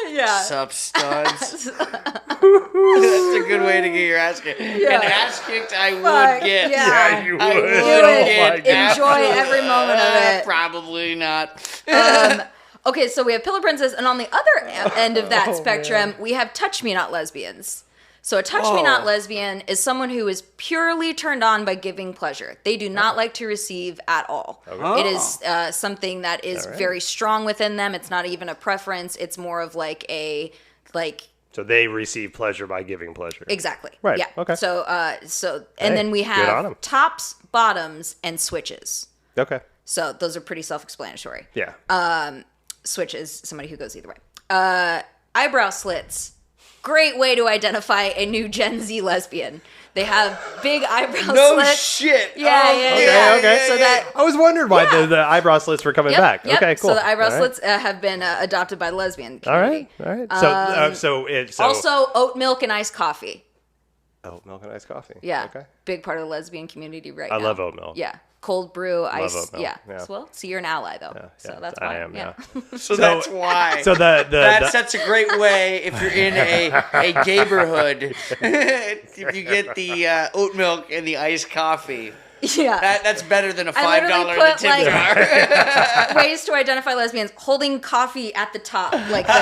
Speaker 3: Yeah.
Speaker 2: Sup, studs. That's a good way to get your ass kicked.
Speaker 3: Yeah.
Speaker 2: And ass kicked, I
Speaker 3: Fuck,
Speaker 2: would get.
Speaker 3: yeah.
Speaker 4: You
Speaker 2: I
Speaker 4: would.
Speaker 2: would
Speaker 3: it.
Speaker 2: get.
Speaker 3: Enjoy every moment of it.
Speaker 2: Probably not.
Speaker 3: Okay, so we have pillow princess, and on the other end of that spectrum, we have touch me not lesbians. So a touch me not lesbian is someone who is purely turned on by giving pleasure. They do not like to receive at all. It is something that is very strong within them. It's not even a preference. It's more of like a
Speaker 4: So they receive pleasure by giving pleasure.
Speaker 3: exactly.
Speaker 4: Right,
Speaker 3: Yeah.
Speaker 4: okay.
Speaker 3: So and
Speaker 4: Hey,
Speaker 3: then we
Speaker 4: good on 'em.
Speaker 3: have tops, bottoms, and switches.
Speaker 4: Okay.
Speaker 3: So those are pretty self-explanatory.
Speaker 4: Yeah.
Speaker 3: Switch is somebody who goes either way. Eyebrow slits. Great way to identify a new Gen Z lesbian. They have big eyebrow
Speaker 2: No
Speaker 3: slits.
Speaker 2: shit.
Speaker 3: Yeah, yeah.
Speaker 4: Okay.
Speaker 3: So that
Speaker 4: I was wondering why the eyebrow slits were coming back.
Speaker 3: Yep.
Speaker 4: Okay, cool.
Speaker 3: So the eyebrow
Speaker 4: All right.
Speaker 3: slits have been adopted by the lesbian
Speaker 4: All
Speaker 3: community.
Speaker 4: right. So it's
Speaker 3: Also, oat milk and iced coffee.
Speaker 4: milk and iced coffee.
Speaker 3: Yeah.
Speaker 4: Okay.
Speaker 3: Big part of the lesbian community right
Speaker 4: I
Speaker 3: now.
Speaker 4: love oat milk.
Speaker 3: Yeah. cold brew ice.
Speaker 4: Oat milk,
Speaker 3: Yeah.
Speaker 4: yeah.
Speaker 3: Well, so you're an ally though. So that's why.
Speaker 4: I am. Yeah.
Speaker 2: So that's why.
Speaker 4: So
Speaker 2: that's a great way if you're in a gayborhood. If you get the oat milk and the iced coffee.
Speaker 3: Yeah.
Speaker 2: That's better than a $5
Speaker 3: I
Speaker 2: in the
Speaker 3: literally put,
Speaker 2: tip jar.
Speaker 3: ways to identify lesbians: holding coffee at the top like this,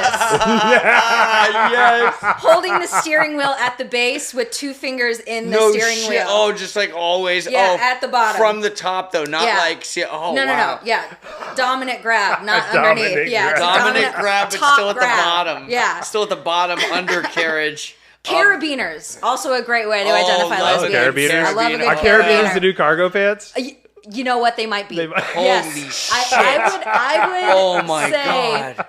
Speaker 2: Yes.
Speaker 3: holding the steering wheel at the base with 2 fingers in the steering wheel.
Speaker 2: Oh, just like always.
Speaker 3: Yeah, at the bottom.
Speaker 2: From the top though, not
Speaker 3: Yeah.
Speaker 2: like.
Speaker 3: No.
Speaker 2: Wow.
Speaker 3: Yeah, dominant grab, not underneath.
Speaker 4: Dominant
Speaker 3: Yeah, it's a
Speaker 2: Dominant grab, but
Speaker 3: top
Speaker 2: still at
Speaker 3: grab.
Speaker 2: the bottom.
Speaker 3: Yeah.
Speaker 2: Still at the bottom undercarriage.
Speaker 3: Carabiners, also a great way to identify
Speaker 2: love
Speaker 3: lesbians.
Speaker 4: carabiners.
Speaker 3: I love a good
Speaker 4: Are
Speaker 3: carabiner.
Speaker 4: carabiners the new cargo pants?
Speaker 3: You know what they might be?
Speaker 2: Holy
Speaker 3: Yes.
Speaker 2: shit.
Speaker 3: I would
Speaker 2: Oh my
Speaker 3: say
Speaker 2: god.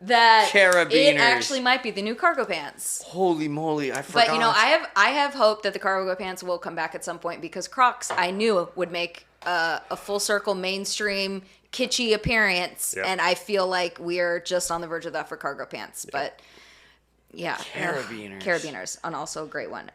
Speaker 3: that
Speaker 2: Carabiners.
Speaker 3: it actually might be the new cargo pants.
Speaker 2: Holy moly, I forgot.
Speaker 3: But I have hope that the cargo pants will come back at some point because Crocs I knew would make a full circle mainstream kitschy appearance,
Speaker 4: Yep.
Speaker 3: and I feel like we're just on the verge of that for cargo pants. But yeah, carabiners, and also a great one.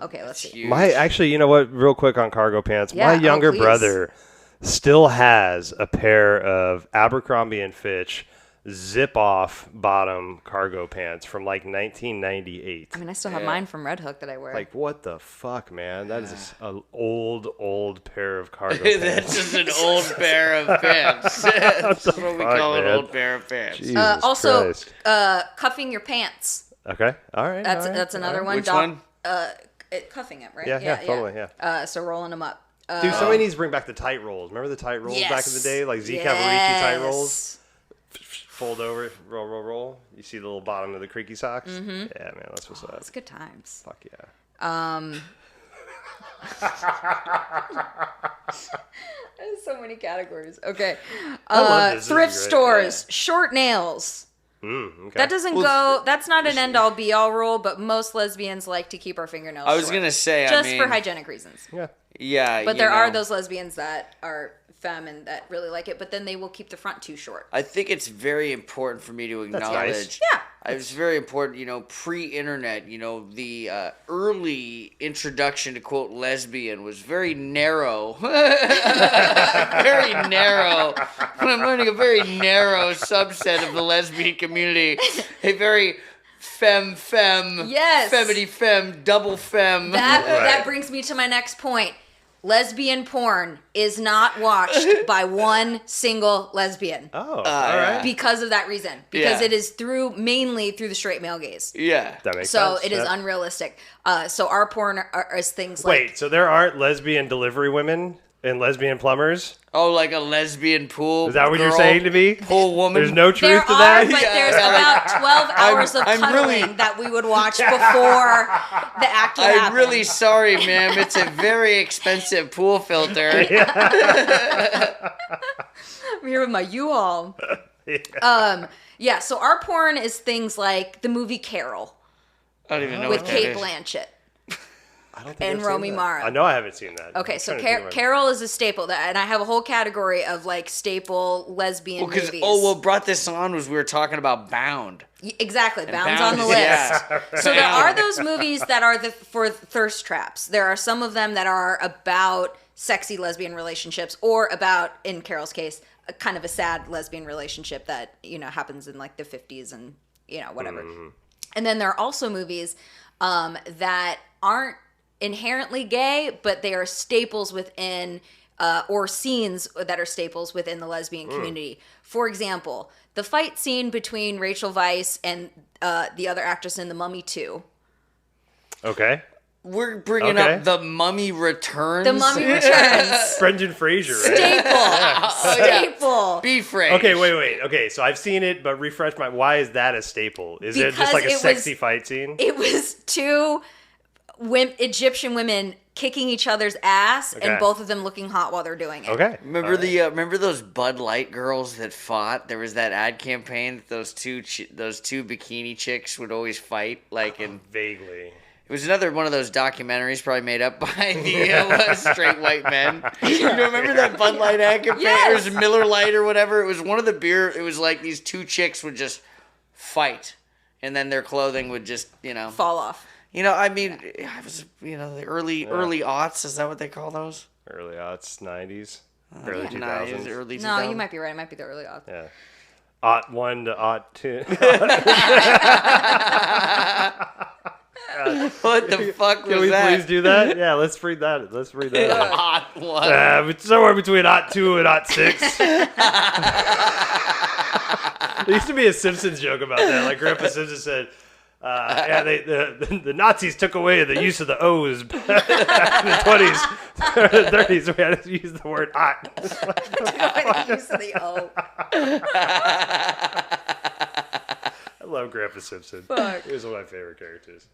Speaker 3: Okay, let's see.
Speaker 2: Huge.
Speaker 4: Actually, you know what? Real quick on cargo pants.
Speaker 3: Yeah,
Speaker 4: My younger
Speaker 3: please.
Speaker 4: brother still has a pair of Abercrombie and Fitch zip-off bottom cargo pants from like 1998.
Speaker 3: I mean, I still have mine from Red Hook that I wear.
Speaker 4: Like, what the fuck, man? That is an old pair of cargo
Speaker 2: That's
Speaker 4: pants.
Speaker 2: just an old pair of pants. That's what we
Speaker 4: fuck,
Speaker 2: call an
Speaker 4: man?
Speaker 2: old pair of pants.
Speaker 4: Jesus
Speaker 3: also,
Speaker 4: Christ.
Speaker 3: Cuffing your pants.
Speaker 4: Okay. All right.
Speaker 3: That's
Speaker 4: all right,
Speaker 3: that's another
Speaker 4: all
Speaker 3: one.
Speaker 2: Which one?
Speaker 3: Cuffing it, right?
Speaker 4: right. Yeah, totally, yeah.
Speaker 3: So rolling them up.
Speaker 4: Dude, somebody needs to bring back the tight rolls. Remember the tight rolls back in the day? Like Z Cavaricci tight rolls? Fold over, roll. You see the little bottom of the creaky socks? Mm-hmm. Yeah, man, that's what's up.
Speaker 3: It's good times.
Speaker 4: Fuck yeah.
Speaker 3: There's so many categories. Okay.
Speaker 4: love this. This
Speaker 3: Thrift
Speaker 4: is great.
Speaker 3: stores, short nails.
Speaker 4: Okay.
Speaker 3: That doesn't go. That's not an end all be all rule, but most lesbians like to keep our fingernails.
Speaker 2: I was
Speaker 3: short,
Speaker 2: gonna say,
Speaker 3: just
Speaker 2: I mean,
Speaker 3: for hygienic reasons.
Speaker 4: Yeah.
Speaker 2: Yeah,
Speaker 3: But there are those lesbians that are femme and that really like it, but then they will keep the front too short.
Speaker 2: I think it's very important for me to acknowledge.
Speaker 4: nice.
Speaker 3: Yeah.
Speaker 2: It's very important, pre-internet, the early introduction to quote lesbian was very narrow. Very narrow. I'm learning a very narrow subset of the lesbian community. A very femme,
Speaker 3: Yes.
Speaker 2: femity femme, double femme.
Speaker 3: That brings me to my next point. Lesbian porn is not watched by one single lesbian.
Speaker 4: Oh, all right.
Speaker 3: Because of that reason. Because
Speaker 2: Yeah.
Speaker 3: it is mainly through the straight male gaze.
Speaker 2: Yeah.
Speaker 4: That makes
Speaker 3: So
Speaker 4: sense.
Speaker 3: it is
Speaker 4: Yeah.
Speaker 3: unrealistic. So our porn is things like...
Speaker 4: Wait, so there aren't lesbian delivery women and lesbian plumbers?
Speaker 2: Oh, like a lesbian pool.
Speaker 4: Is that what you're
Speaker 2: girl,
Speaker 4: saying to me?
Speaker 2: Pool woman.
Speaker 4: There's no truth
Speaker 3: There
Speaker 4: to
Speaker 3: are,
Speaker 4: that?
Speaker 3: but
Speaker 2: Yeah,
Speaker 3: there's
Speaker 2: like,
Speaker 3: about 12 hours of
Speaker 2: I'm
Speaker 3: cuddling
Speaker 2: really-
Speaker 3: that we would watch before the act would
Speaker 2: I'm
Speaker 3: happen.
Speaker 2: really sorry, ma'am. It's a very expensive pool filter.
Speaker 3: I'm here with my U-Haul. Yeah, so our porn is things like the movie Carol
Speaker 2: I don't even know
Speaker 3: with
Speaker 2: what that
Speaker 3: Kate
Speaker 2: is.
Speaker 3: Blanchett.
Speaker 4: I don't think
Speaker 3: and
Speaker 4: I've seen
Speaker 3: Romy
Speaker 4: that.
Speaker 3: Mara.
Speaker 4: I know I haven't seen that.
Speaker 3: Okay,
Speaker 4: I'm
Speaker 3: so
Speaker 4: trying to think of it.
Speaker 3: Carol is a staple, and I have a whole category of like staple lesbian
Speaker 2: Because
Speaker 3: movies.
Speaker 2: what brought this on was we were talking about Bound.
Speaker 3: Exactly, Bound's
Speaker 2: Bound
Speaker 3: on the
Speaker 2: is-
Speaker 3: list.
Speaker 2: yeah.
Speaker 3: So there are those movies that are for thirst traps. There are some of them that are about sexy lesbian relationships, or about, in Carol's case, a kind of a sad lesbian relationship that happens in like the 50s and whatever.
Speaker 4: Mm-hmm.
Speaker 3: And then there are also movies that aren't inherently gay, but they are staples within, or scenes that are staples within the lesbian community. For example, the fight scene between Rachel Weisz and the other actress in The Mummy 2.
Speaker 4: Okay.
Speaker 2: We're bringing
Speaker 4: Okay.
Speaker 2: up The Mummy Returns.
Speaker 3: The Mummy Returns.
Speaker 4: Brendan Fraser, right?
Speaker 3: Staple.
Speaker 2: Beef Rage.
Speaker 4: Okay, wait. Okay, so I've seen it, but refresh my... Why is that a staple? Is it just
Speaker 3: Because
Speaker 4: like a
Speaker 3: it
Speaker 4: sexy
Speaker 3: was-
Speaker 4: fight scene?
Speaker 3: It was two Egyptian women kicking each other's ass,
Speaker 4: Okay.
Speaker 3: and both of them looking hot while they're doing it.
Speaker 4: Okay.
Speaker 2: Remember remember those Bud Light girls that fought? There was that ad campaign that those two bikini chicks would always fight, like in...
Speaker 4: Vaguely.
Speaker 2: It was another one of those documentaries probably made up by the straight white men. Remember that Bud Light ad campaign?
Speaker 3: Yes.
Speaker 2: It was Miller Lite or whatever. It was one of the beer. It was like these two chicks would just fight, and then their clothing would just,
Speaker 3: Fall off.
Speaker 2: I mean, I was, the early aughts. Is that what they call those?
Speaker 4: Early aughts, 90s, early 2000s.
Speaker 2: 90s, early 2000s.
Speaker 3: No, you might be right. It might be the early aughts.
Speaker 4: Yeah. Aught 1 to aught 2.
Speaker 2: What the fuck was
Speaker 4: Can we
Speaker 2: that?
Speaker 4: please do that? Yeah, let's read that.
Speaker 2: Hot one.
Speaker 4: It's somewhere between aught 2 and aught 6. There used to be a Simpsons joke about that. Like Grandpa Simpson said, the Nazis took away the use of the O's back in the 20s, the 30s. We had to use the word "hot."
Speaker 3: Use the O.
Speaker 4: I love Grandpa Simpson.
Speaker 3: Fuck.
Speaker 4: He was one of my favorite characters.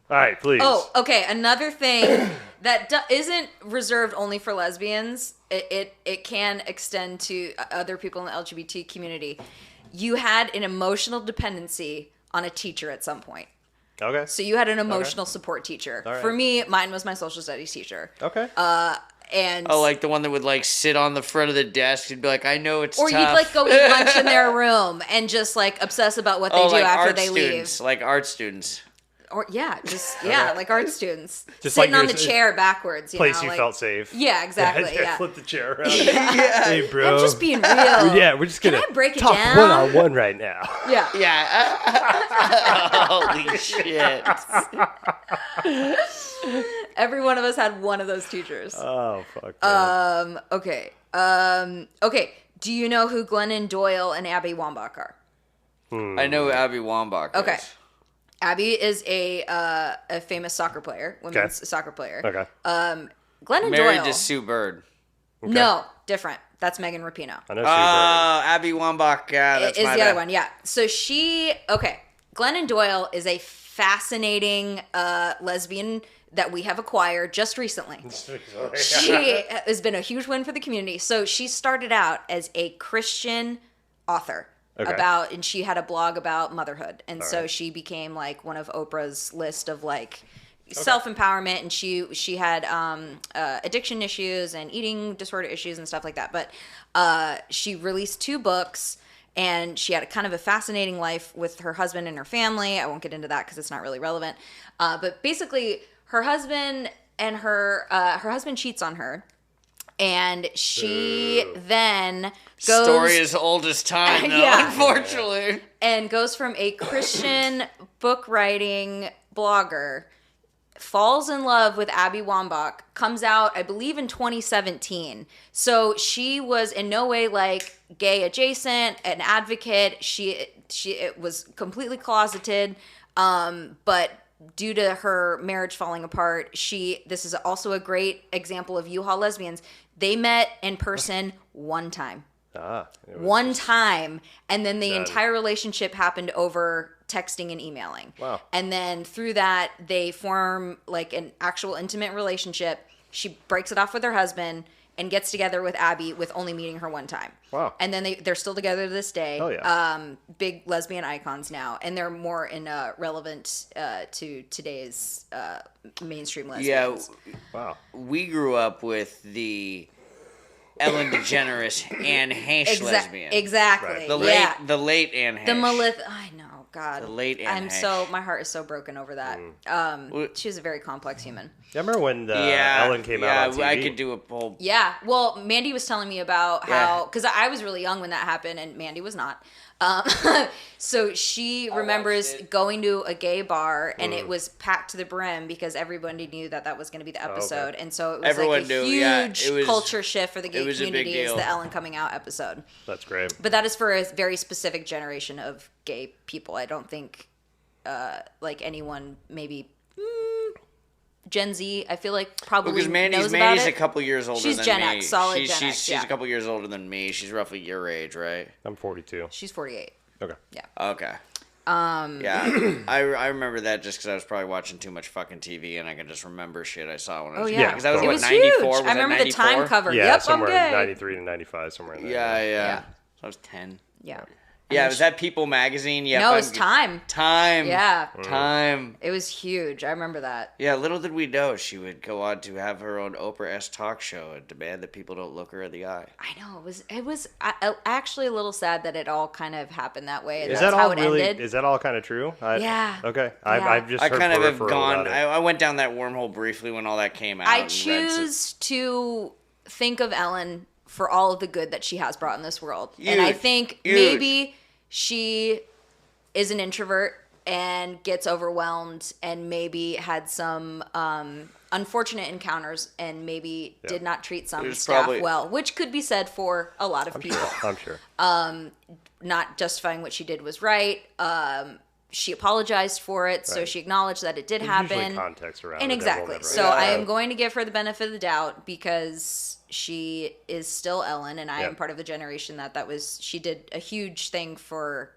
Speaker 4: All right, please.
Speaker 3: Oh, okay. Another thing that isn't reserved only for lesbians. It can extend to other people in the LGBT community. You had an emotional dependency on a teacher at some point.
Speaker 4: Okay.
Speaker 3: So you had an emotional support teacher.
Speaker 4: All right.
Speaker 3: For me, mine was my social studies teacher.
Speaker 4: Okay.
Speaker 3: And
Speaker 2: like the one that would like sit on the front of the desk and be like, I know it's
Speaker 3: or
Speaker 2: tough.
Speaker 3: you'd like go eat lunch in their room and just like obsess about what they do
Speaker 2: like
Speaker 3: after
Speaker 2: art
Speaker 3: they
Speaker 2: students,
Speaker 3: leave.
Speaker 2: Like art students.
Speaker 3: Or like art students,
Speaker 4: Just
Speaker 3: sitting
Speaker 4: like
Speaker 3: on the chair backwards.
Speaker 4: Place you
Speaker 3: like,
Speaker 4: felt safe.
Speaker 3: Yeah, exactly. Yeah.
Speaker 4: Flip the chair around.
Speaker 3: Yeah.
Speaker 4: Hey, bro.
Speaker 3: I'm just being real.
Speaker 4: Yeah, we're just gonna
Speaker 3: Can I break it
Speaker 4: talk
Speaker 3: down?
Speaker 4: one-on-one right now.
Speaker 3: Yeah.
Speaker 2: Yeah. Holy shit.
Speaker 3: Every one of us had one of those teachers.
Speaker 4: Oh fuck. Man.
Speaker 3: Okay. Okay. Do you know who Glennon Doyle and Abby Wambach are?
Speaker 2: I know Abby Wambach is.
Speaker 3: Okay. Abby is a famous soccer player, women's soccer player.
Speaker 4: Okay.
Speaker 3: Glennon
Speaker 2: Married
Speaker 3: Doyle.
Speaker 2: to Sue Bird.
Speaker 4: Okay.
Speaker 3: No, different. That's Megan Rapinoe.
Speaker 4: I know Sue Bird.
Speaker 2: Abby Wambach. Yeah, that's
Speaker 3: Is
Speaker 2: my
Speaker 3: the
Speaker 2: bad.
Speaker 3: other one, yeah. So Glennon Doyle is a fascinating lesbian that we have acquired just recently. She has been a huge win for the community. So she started out as a Christian author.
Speaker 4: Okay.
Speaker 3: And she had a blog about motherhood. And so she became like one of Oprah's list of like self-empowerment, and she had addiction issues and eating disorder issues and stuff like that. But she released 2 books, and she had a kind of a fascinating life with her husband and her family. I won't get into that because it's not really relevant. But basically, her husband cheats on her. And she then goes...
Speaker 2: Story as old as time, though,
Speaker 3: Yeah.
Speaker 2: unfortunately.
Speaker 3: And goes from a Christian book writing blogger, falls in love with Abby Wambach, comes out, I believe, in 2017. So she was in no way like gay adjacent, an advocate. She was completely closeted, but due to her marriage falling apart, this is also a great example of Uhaul lesbians. They met in person one time. One time, and then the entire relationship happened over texting and emailing.
Speaker 4: Wow.
Speaker 3: And then through that, they form like an actual intimate relationship. She breaks it off with her husband and gets together with Abby with only meeting her one time.
Speaker 4: Wow.
Speaker 3: And then they're still together to this day.
Speaker 4: Oh, yeah.
Speaker 3: Big lesbian icons now, and they're more relevant to today's mainstream lesbians.
Speaker 2: Yeah.
Speaker 4: Wow.
Speaker 2: We grew up with the Ellen DeGeneres Anne Heche lesbian.
Speaker 3: Exactly.
Speaker 4: Right.
Speaker 2: The late Anne Heche.
Speaker 3: The I know. God.
Speaker 2: The late Anne
Speaker 3: my heart is so broken over that. She was a very complex human.
Speaker 4: Yeah, I remember when Ellen came out on TV.
Speaker 2: I could do a whole...
Speaker 3: Yeah. Well, Mandy was telling me about how... Because I was really young when that happened, and Mandy was not. So she remembers going to a gay bar, and it was packed to the brim because everybody knew that was going to be the episode.
Speaker 4: Okay.
Speaker 3: And so it was
Speaker 2: Everyone
Speaker 3: like a
Speaker 2: knew,
Speaker 3: huge culture shift for the gay
Speaker 2: it was a big
Speaker 3: community is
Speaker 2: deal.
Speaker 3: the Ellen coming out episode.
Speaker 4: That's great.
Speaker 3: But that is for a very specific generation of gay people. I don't think like anyone maybe Gen Z, I feel like probably
Speaker 2: Because
Speaker 3: knows about
Speaker 2: Mandy's
Speaker 3: it.
Speaker 2: a couple years older
Speaker 3: She's
Speaker 2: than
Speaker 3: Gen
Speaker 2: me.
Speaker 3: X, solid
Speaker 2: she's,
Speaker 3: Gen X,
Speaker 2: She's
Speaker 3: yeah.
Speaker 2: a couple years older than me. She's roughly your age, right?
Speaker 4: I'm 42.
Speaker 3: She's 48.
Speaker 4: Okay.
Speaker 3: Yeah.
Speaker 2: Okay. Yeah, I remember that just because I was probably watching too much fucking TV, and I can just remember shit I saw when I was
Speaker 3: yeah.
Speaker 2: young. Because that was
Speaker 3: It
Speaker 2: what,
Speaker 3: was
Speaker 2: 94?
Speaker 3: huge.
Speaker 2: Was
Speaker 3: I remember
Speaker 2: that
Speaker 3: the time
Speaker 2: 94?
Speaker 3: cover.
Speaker 4: Yeah,
Speaker 3: Yep, I'm
Speaker 4: somewhere
Speaker 3: gay.
Speaker 4: 93 to 95, somewhere in there.
Speaker 2: Yeah.
Speaker 3: Yeah.
Speaker 2: So I was 10.
Speaker 3: Yeah.
Speaker 2: Yeah, was that People Magazine? Yeah,
Speaker 3: no, it was Time.
Speaker 2: Time.
Speaker 3: Yeah.
Speaker 2: Time.
Speaker 3: It was huge. I remember that.
Speaker 2: Yeah, little did we know she would go on to have her own Oprah-esque talk show and demand that people don't look her in the eye.
Speaker 3: I know. It was actually a little sad that it all kind of happened that way.
Speaker 4: Is
Speaker 3: That's
Speaker 4: that
Speaker 3: how
Speaker 4: all
Speaker 3: it
Speaker 4: really?
Speaker 3: ended.
Speaker 4: Is that all kind of true?
Speaker 3: Yeah.
Speaker 4: Okay.
Speaker 3: Yeah.
Speaker 4: I've just
Speaker 2: I
Speaker 4: heard
Speaker 2: kind of have
Speaker 4: peripheral
Speaker 2: gone.
Speaker 4: about it.
Speaker 2: I went down that wormhole briefly when all that came out.
Speaker 3: I choose to think of Ellen for all of the good that she has brought in this world. And I think maybe she is an introvert and gets overwhelmed and maybe had some unfortunate encounters and maybe did not treat some staff well, which could be said for a lot of people.
Speaker 4: I'm sure.
Speaker 3: Not justifying what she did was right. She apologized for it, so she acknowledged that it did happen.
Speaker 4: Usually context around
Speaker 3: and
Speaker 4: it,
Speaker 3: exactly. So I am going to give her the benefit of the doubt because she is still Ellen, and I am part of the generation that was. She did a huge thing for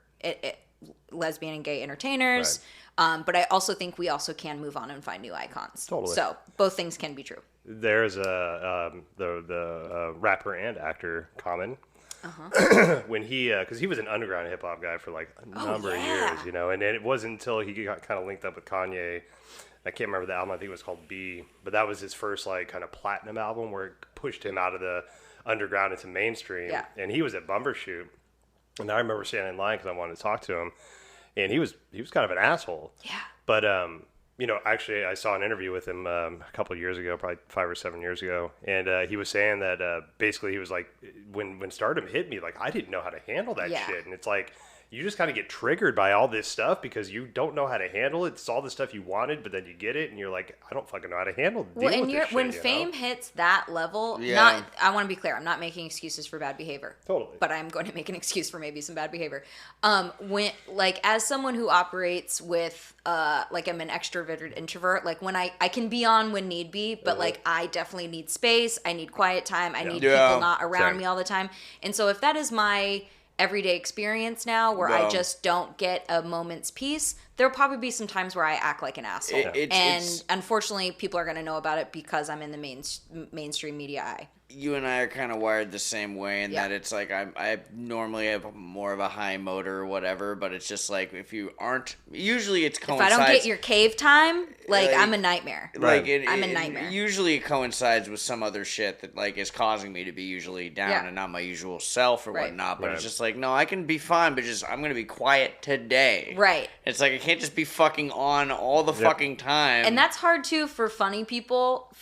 Speaker 3: lesbian and gay entertainers. Right. But I also think we also can move on and find new icons.
Speaker 4: Totally.
Speaker 3: So both things can be true.
Speaker 4: There's the rapper and actor Common. When he, because he was an underground hip hop guy for like a number of years, you know, and it wasn't until he got kind of linked up with Kanye. I can't remember the album. I think it was called B, but that was his first like kind of platinum album where it pushed him out of the underground into mainstream.
Speaker 3: Yeah.
Speaker 4: And he was at Bumbershoot, and I remember standing in line because I wanted to talk to him, and he was kind of an asshole.
Speaker 3: Yeah.
Speaker 4: But you know, actually, I saw an interview with him a couple of years ago, probably 5 or 7 years ago, and he was saying that basically he was like, when stardom hit me, like I didn't know how to handle that shit, and it's like you just kind of get triggered by all this stuff because you don't know how to handle it. It's all the stuff you wanted, but then you get it, and you're like, I don't fucking know how to handle.
Speaker 3: Well, and
Speaker 4: with this shit,
Speaker 3: when fame hits that level, I want to be clear. I'm not making excuses for bad behavior.
Speaker 4: Totally.
Speaker 3: But I'm going to make an excuse for maybe some bad behavior. When like as someone who operates with like I'm an extroverted introvert, like when I can be on when need be, but like I definitely need space. I need quiet time. I need people not around me all the time. And so if that is my everyday experience now where I just don't get a moment's peace, there'll probably be some times where I act like an asshole. Unfortunately, people are going to know about it because I'm in the mainstream media eye.
Speaker 2: You and I are kind of wired the same way in that it's like I normally have more of a high motor or whatever, but it's just like if you aren't, usually it's coincides.
Speaker 3: If I don't get your cave time, like I'm a nightmare.
Speaker 2: Like
Speaker 3: I'm a nightmare.
Speaker 2: Usually it coincides with some other shit that like is causing me to be usually down and not my usual self or whatnot. But it's just like, no, I can be fine, but just I'm gonna be quiet today.
Speaker 3: Right.
Speaker 2: It's like I can't just be fucking on all the fucking time.
Speaker 3: And that's hard too for funny people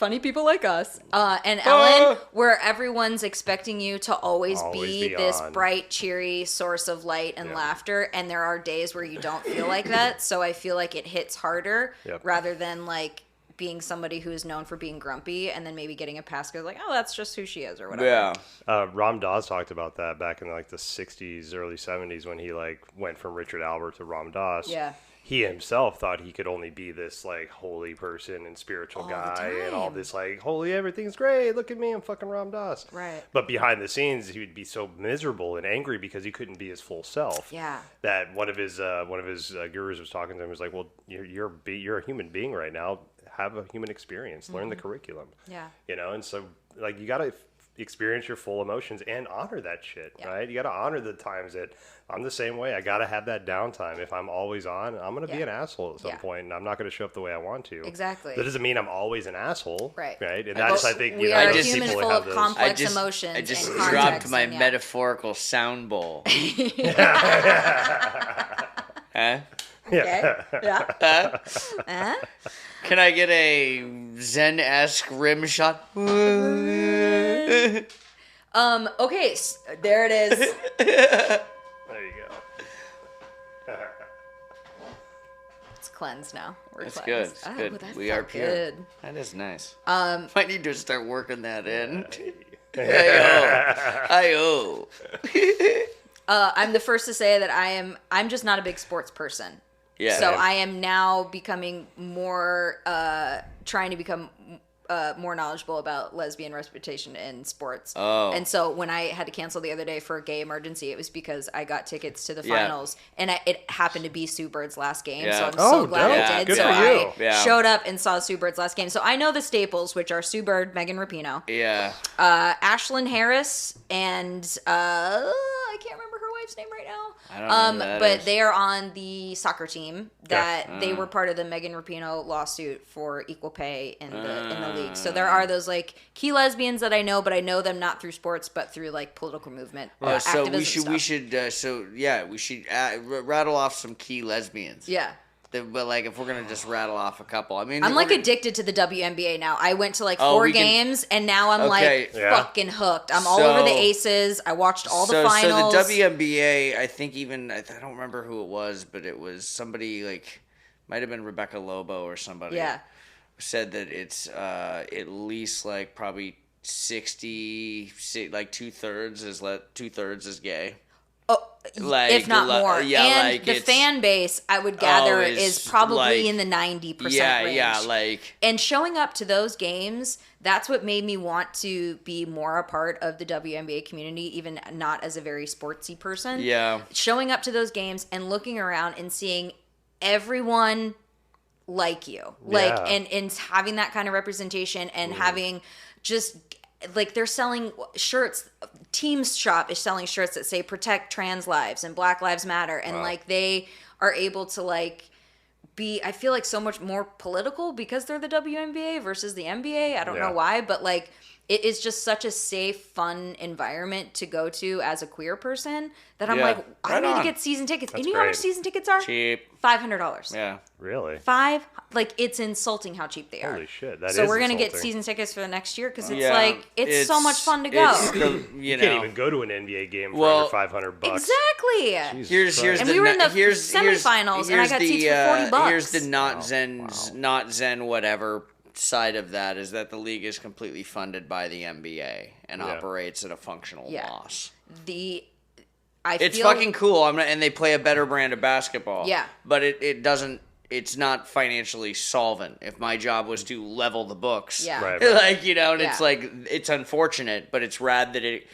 Speaker 3: like us, and Ellen, where everyone's expecting you to always be this bright, cheery source of light and laughter, and there are days where you don't feel like that. So I feel like it hits harder rather than like being somebody who is known for being grumpy and then maybe getting a pass because like, oh, that's just who she is or whatever.
Speaker 4: Yeah. Ram Dass talked about that back in like the 60s, early 70s when he like went from Richard Albert to Ram Dass.
Speaker 3: Yeah.
Speaker 4: He himself thought he could only be this like holy person and spiritual guy and all this like holy everything's great. Look at me, I'm fucking Ram Dass.
Speaker 3: Right.
Speaker 4: But behind the scenes, he would be so miserable and angry because he couldn't be his full self.
Speaker 3: Yeah.
Speaker 4: That one of his gurus was talking to him was like, well, you're a human being right now. Have a human experience. Learn the curriculum.
Speaker 3: Yeah.
Speaker 4: You know, and so like you gotta experience your full emotions and honor that shit, right? You got to honor the times that I'm the same way. I got to have that downtime. If I'm always on, I'm going to be an asshole at some point, and I'm not going to show up the way I want to.
Speaker 3: Exactly.
Speaker 4: That doesn't mean I'm always an asshole,
Speaker 3: right?
Speaker 4: And that's, I think,
Speaker 3: we are human full of complex emotions.
Speaker 2: I just dropped my metaphorical sound bowl. Huh?
Speaker 4: Yeah.
Speaker 3: Okay. Yeah.
Speaker 2: Can I get a Zen-esque rim shot?
Speaker 3: Okay, there it is.
Speaker 4: There you go.
Speaker 3: It's cleansed now.
Speaker 2: That's good. It's good. We are pure.
Speaker 3: Good.
Speaker 2: That is nice. Might need to start working that in. Hi-oh.
Speaker 3: I'm the first to say that I'm just not a big sports person.
Speaker 2: Yeah.
Speaker 3: So I am now becoming more, trying to become more knowledgeable about lesbian representation in sports.
Speaker 2: Oh.
Speaker 3: And so when I had to cancel the other day for a gay emergency, it was because I got tickets to the finals, and it happened to be Sue Bird's last game. So I'm so glad I did.
Speaker 4: Good
Speaker 3: so
Speaker 4: for
Speaker 3: I
Speaker 4: you.
Speaker 3: showed up and saw Sue Bird's last game. So I know the staples, which are Sue Bird, Megan Rapinoe,
Speaker 2: Yeah.
Speaker 3: Ashlyn Harris, and I can't remember her wife's name right now.
Speaker 2: I don't know who that
Speaker 3: but
Speaker 2: is.
Speaker 3: they are on the soccer team that they were part of the Megan Rapinoe lawsuit for equal pay in the league. So there are those like key lesbians that I know, but I know them not through sports, but through like political movement.
Speaker 2: So
Speaker 3: activism
Speaker 2: we
Speaker 3: stuff.
Speaker 2: should rattle off some key lesbians.
Speaker 3: Yeah.
Speaker 2: But like, if we're gonna just rattle off a couple, I mean,
Speaker 3: I'm like addicted to the WNBA now. I went to like
Speaker 2: Oh,
Speaker 3: 4
Speaker 2: we can-
Speaker 3: games, and now I'm
Speaker 2: Okay.
Speaker 3: like
Speaker 4: Yeah.
Speaker 3: fucking hooked. I'm all over the Aces. I watched all the finals.
Speaker 2: So the WNBA, I think even I don't remember who it was, but it was somebody like, might have been Rebecca Lobo or somebody.
Speaker 3: Yeah.
Speaker 2: Said that it's at least like probably 60, like 2/3 is gay.
Speaker 3: Oh,
Speaker 2: Like,
Speaker 3: if not more.
Speaker 2: yeah,
Speaker 3: and
Speaker 2: like,
Speaker 3: the
Speaker 2: it's-
Speaker 3: fan base, I would gather,
Speaker 2: is
Speaker 3: is probably
Speaker 2: like-
Speaker 3: in the 90%
Speaker 2: Yeah,
Speaker 3: range.
Speaker 2: yeah, like
Speaker 3: And showing up to those games, that's what made me want to be more a part of the WNBA community, even not as a very sportsy person.
Speaker 2: yeah.
Speaker 3: Showing up to those games and looking around and seeing everyone like you. Like,
Speaker 4: Yeah.
Speaker 3: and having that kind of representation and having just like they're selling shirts. Team's shop is selling shirts that say protect trans lives and Black Lives Matter, and like they are able to like be, I feel like, so much more political because they're the WNBA versus the NBA. I don't know why, but like it is just such a safe, fun environment to go to as a queer person that I'm
Speaker 2: Yeah.
Speaker 3: like, I
Speaker 2: Right
Speaker 3: need to
Speaker 2: on.
Speaker 3: get season tickets.
Speaker 4: That's
Speaker 3: And you know how much
Speaker 4: great.
Speaker 3: season tickets are?
Speaker 2: Cheap.
Speaker 3: $500.
Speaker 2: Yeah.
Speaker 4: Really?
Speaker 3: Like it's insulting how cheap they are.
Speaker 4: Holy shit! That is
Speaker 3: So we're gonna get
Speaker 4: insulting.
Speaker 3: season tickets for the next year because it's
Speaker 2: Yeah,
Speaker 3: like it's so much fun to go.
Speaker 2: it's the- you
Speaker 4: You
Speaker 2: know,
Speaker 4: can't even go to an NBA game for
Speaker 2: Well,
Speaker 4: under $500.
Speaker 3: Exactly.
Speaker 2: Here's
Speaker 3: And
Speaker 2: the
Speaker 3: we were in the
Speaker 2: here's
Speaker 3: semifinals, and I got seats for $40.
Speaker 2: Here's the not zen whatever side of that is that the league is completely funded by the NBA and operates at a functional
Speaker 3: Yeah.
Speaker 2: loss.
Speaker 3: It's
Speaker 2: It's fucking cool. And they play a better brand of basketball.
Speaker 3: Yeah.
Speaker 2: But it doesn't. It's not financially solvent. If my job was to level the books,
Speaker 3: Yeah.
Speaker 4: Right.
Speaker 2: like and it's
Speaker 3: Yeah.
Speaker 2: like it's unfortunate, but it's rad that it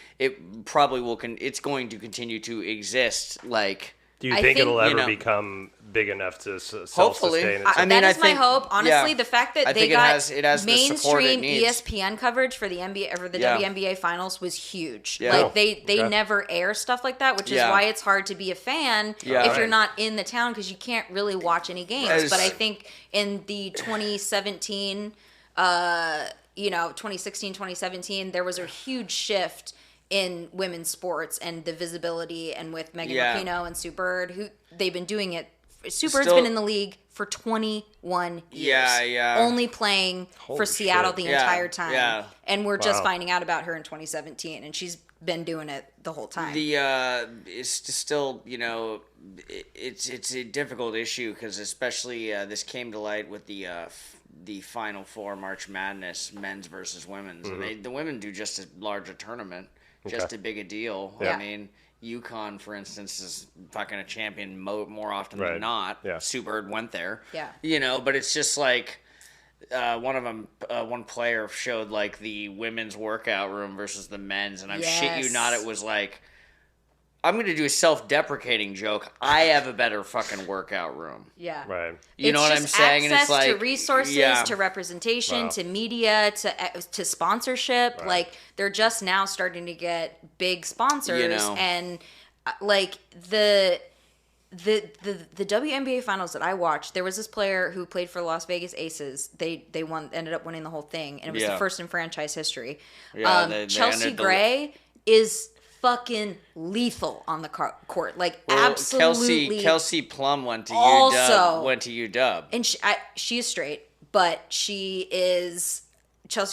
Speaker 2: probably will. It's going to continue to exist. Like.
Speaker 4: Do you
Speaker 3: I
Speaker 4: think it'll
Speaker 3: think,
Speaker 4: ever
Speaker 2: you know-
Speaker 4: become big enough to
Speaker 2: Hopefully.
Speaker 4: self-sustain itself?
Speaker 2: I mean,
Speaker 3: that
Speaker 2: I
Speaker 3: is my
Speaker 2: think-
Speaker 3: hope. Honestly,
Speaker 2: yeah.
Speaker 3: the fact that
Speaker 2: I
Speaker 3: they
Speaker 2: think
Speaker 3: got
Speaker 2: it has the support it
Speaker 3: mainstream
Speaker 2: needs.
Speaker 3: ESPN coverage for the NBA or the
Speaker 2: Yeah.
Speaker 3: WNBA finals was huge.
Speaker 2: Yeah.
Speaker 3: Like they
Speaker 4: Okay.
Speaker 3: never air stuff like that, which is
Speaker 2: Yeah.
Speaker 3: why it's hard to be a fan
Speaker 2: Yeah.
Speaker 3: if you're
Speaker 4: Right.
Speaker 3: not in the town because you can't really watch any games.
Speaker 2: As-
Speaker 3: But I think in the 2017, 2016, 2017, there was a huge shift in women's sports and the visibility, and with Megan
Speaker 2: Yeah.
Speaker 3: Rapinoe and Sue Bird, who they've been doing it. Sue Bird's
Speaker 2: Still-
Speaker 3: been in the league for 21 years.
Speaker 2: Yeah.
Speaker 3: Only playing
Speaker 4: Holy
Speaker 3: for Seattle
Speaker 4: shit.
Speaker 3: the
Speaker 2: Yeah,
Speaker 3: entire time.
Speaker 2: yeah.
Speaker 3: And we're just
Speaker 4: Wow.
Speaker 3: finding out about her in 2017, and she's been doing it the whole time.
Speaker 2: It's just still it's a difficult issue because especially this came to light with the Final Four March Madness men's versus women's, and the women do just as large a tournament, just
Speaker 4: Okay.
Speaker 2: as big a deal.
Speaker 3: Yeah.
Speaker 2: I mean, UConn, for instance, is fucking a champion more often
Speaker 4: Right.
Speaker 2: than not.
Speaker 4: Yeah.
Speaker 2: Sue Bird went there.
Speaker 3: Yeah.
Speaker 2: But it's just like. One player showed like the women's workout room versus the men's, and I'm shit you
Speaker 3: Yes.
Speaker 2: not, it was like, I'm gonna do a self-deprecating joke. I have a better fucking workout room.
Speaker 3: Yeah.
Speaker 4: Right.
Speaker 2: You know what I'm
Speaker 3: just
Speaker 2: saying? And it's
Speaker 3: access
Speaker 2: like
Speaker 3: to resources,
Speaker 2: yeah.
Speaker 3: to representation,
Speaker 4: Wow.
Speaker 3: to media, to sponsorship.
Speaker 4: Right.
Speaker 3: Like they're just now starting to get big sponsors,
Speaker 2: You know.
Speaker 3: and like the WNBA finals that I watched, there was this player who played for the Las Vegas Aces. They ended up winning the whole thing, and it was
Speaker 2: Yeah.
Speaker 3: the first in franchise history.
Speaker 2: Yeah, they
Speaker 3: Chelsea
Speaker 2: ended the-
Speaker 3: Gray is fucking lethal on the court, like
Speaker 2: Well,
Speaker 3: absolutely.
Speaker 2: Kelsey Plum went to
Speaker 3: Also-
Speaker 2: UW. Went to UW.
Speaker 3: And she is straight, but Chelsea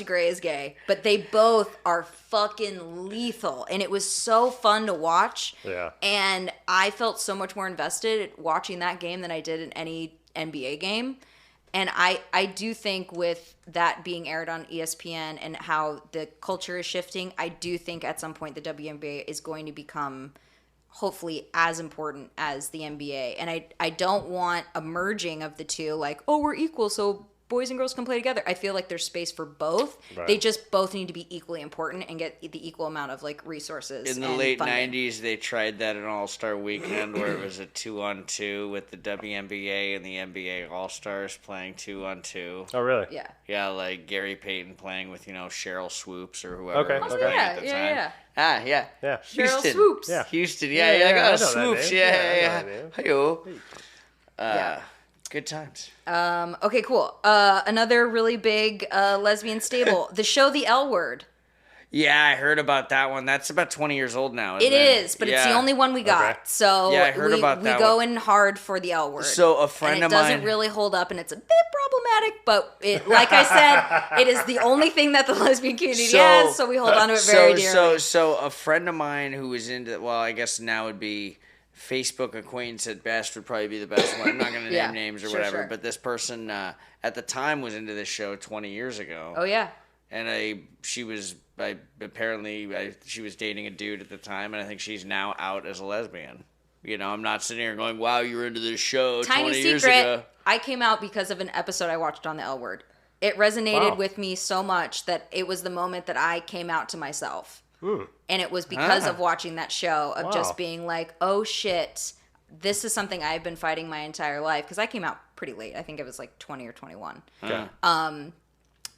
Speaker 3: Gray is gay, but they both are fucking lethal, and it was so fun to watch.
Speaker 4: Yeah.
Speaker 3: And I felt so much more invested watching that game than I did in any NBA game. And I do think with that being aired on ESPN and how the culture is shifting, I do think at some point the WNBA is going to become hopefully as important as the NBA. And I don't want a merging of the two, like, oh, we're equal, so boys and girls can play together. I feel like there's space for both.
Speaker 4: Right.
Speaker 3: They just both need to be equally important and get the equal amount of like resources.
Speaker 2: In the late '90s, they tried that in All-Star Weekend, where it was a 2-on-2 with the WNBA and the NBA All-Stars playing 2-on-2.
Speaker 4: Oh, really?
Speaker 3: Yeah.
Speaker 2: Yeah, like Gary Payton playing with Cheryl Swoops or whoever
Speaker 4: Okay.
Speaker 2: was
Speaker 4: Okay.
Speaker 2: playing at the time. Ah, yeah.
Speaker 4: Yeah.
Speaker 3: Cheryl
Speaker 2: Houston.
Speaker 3: Swoops.
Speaker 4: Yeah.
Speaker 2: Houston.
Speaker 4: Yeah,
Speaker 2: Yeah.
Speaker 4: I know that
Speaker 2: Swoops.
Speaker 4: name.
Speaker 2: Yeah.
Speaker 4: I know that name.
Speaker 2: Hey-o.
Speaker 3: Yeah.
Speaker 2: Good times.
Speaker 3: Okay, cool. Another really big lesbian stable. The show The L Word.
Speaker 2: Yeah, I heard about that one. That's about 20 years old now, isn't
Speaker 3: It is, but it's the
Speaker 2: Yeah.
Speaker 3: only one we got.
Speaker 4: Okay.
Speaker 3: So
Speaker 2: Yeah, I heard about that
Speaker 3: we go
Speaker 2: one.
Speaker 3: in hard for The L Word.
Speaker 2: So a friend
Speaker 3: and
Speaker 2: of
Speaker 3: it doesn't
Speaker 2: mine...
Speaker 3: really hold up, and it's a bit problematic, but like I said, it is the only thing that the lesbian community has, so we hold on to it very dearly.
Speaker 2: So a friend of mine who was into... Well, I guess now would be... Facebook acquaintance at best would probably be the best one. I'm not going to name names or whatever,
Speaker 3: sure.
Speaker 2: but this person at the time was into this show 20 years ago.
Speaker 3: Oh, yeah.
Speaker 2: And she was dating a dude at the time, and I think she's now out as a lesbian. You know, I'm not sitting here going, "Wow, you were into this show
Speaker 3: Tiny
Speaker 2: 20 years
Speaker 3: secret,
Speaker 2: ago."
Speaker 3: I came out because of an episode I watched on The L Word. It resonated with me so much that it was the moment that I came out to myself. And it was because of watching that show, of just being like, oh shit, this is something I've been fighting my entire life. Because I came out pretty late. I think it was like 20 or 21.
Speaker 4: Okay.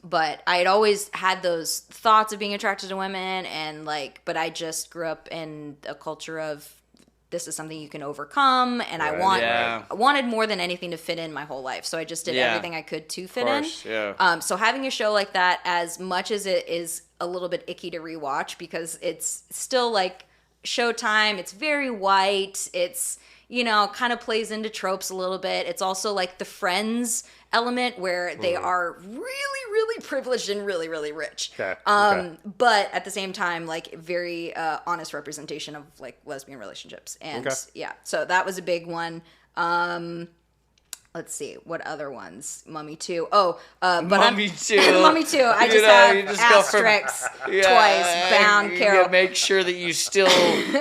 Speaker 3: But I had always had those thoughts of being attracted to women, and like, but I just grew up in a culture of this is something you can overcome, and I wanted more than anything to fit in my whole life. So I just did everything I could to fit in.
Speaker 2: Yeah.
Speaker 3: So having a show like that, as much as it is a little bit icky to rewatch because it's still like Showtime, it's very white, it's, you know, kind of plays into tropes a little bit. It's also like the Friends element where they are really, really privileged and really, really rich.
Speaker 4: Okay.
Speaker 3: But at the same time, like very honest representation of like lesbian relationships. And yeah, so that was a big one. Let's see, what other ones? Mummy 2. Oh, but
Speaker 2: Mummy 2.
Speaker 3: Mummy 2. I just have asterisks twice, bound, Carol.
Speaker 2: Make sure that you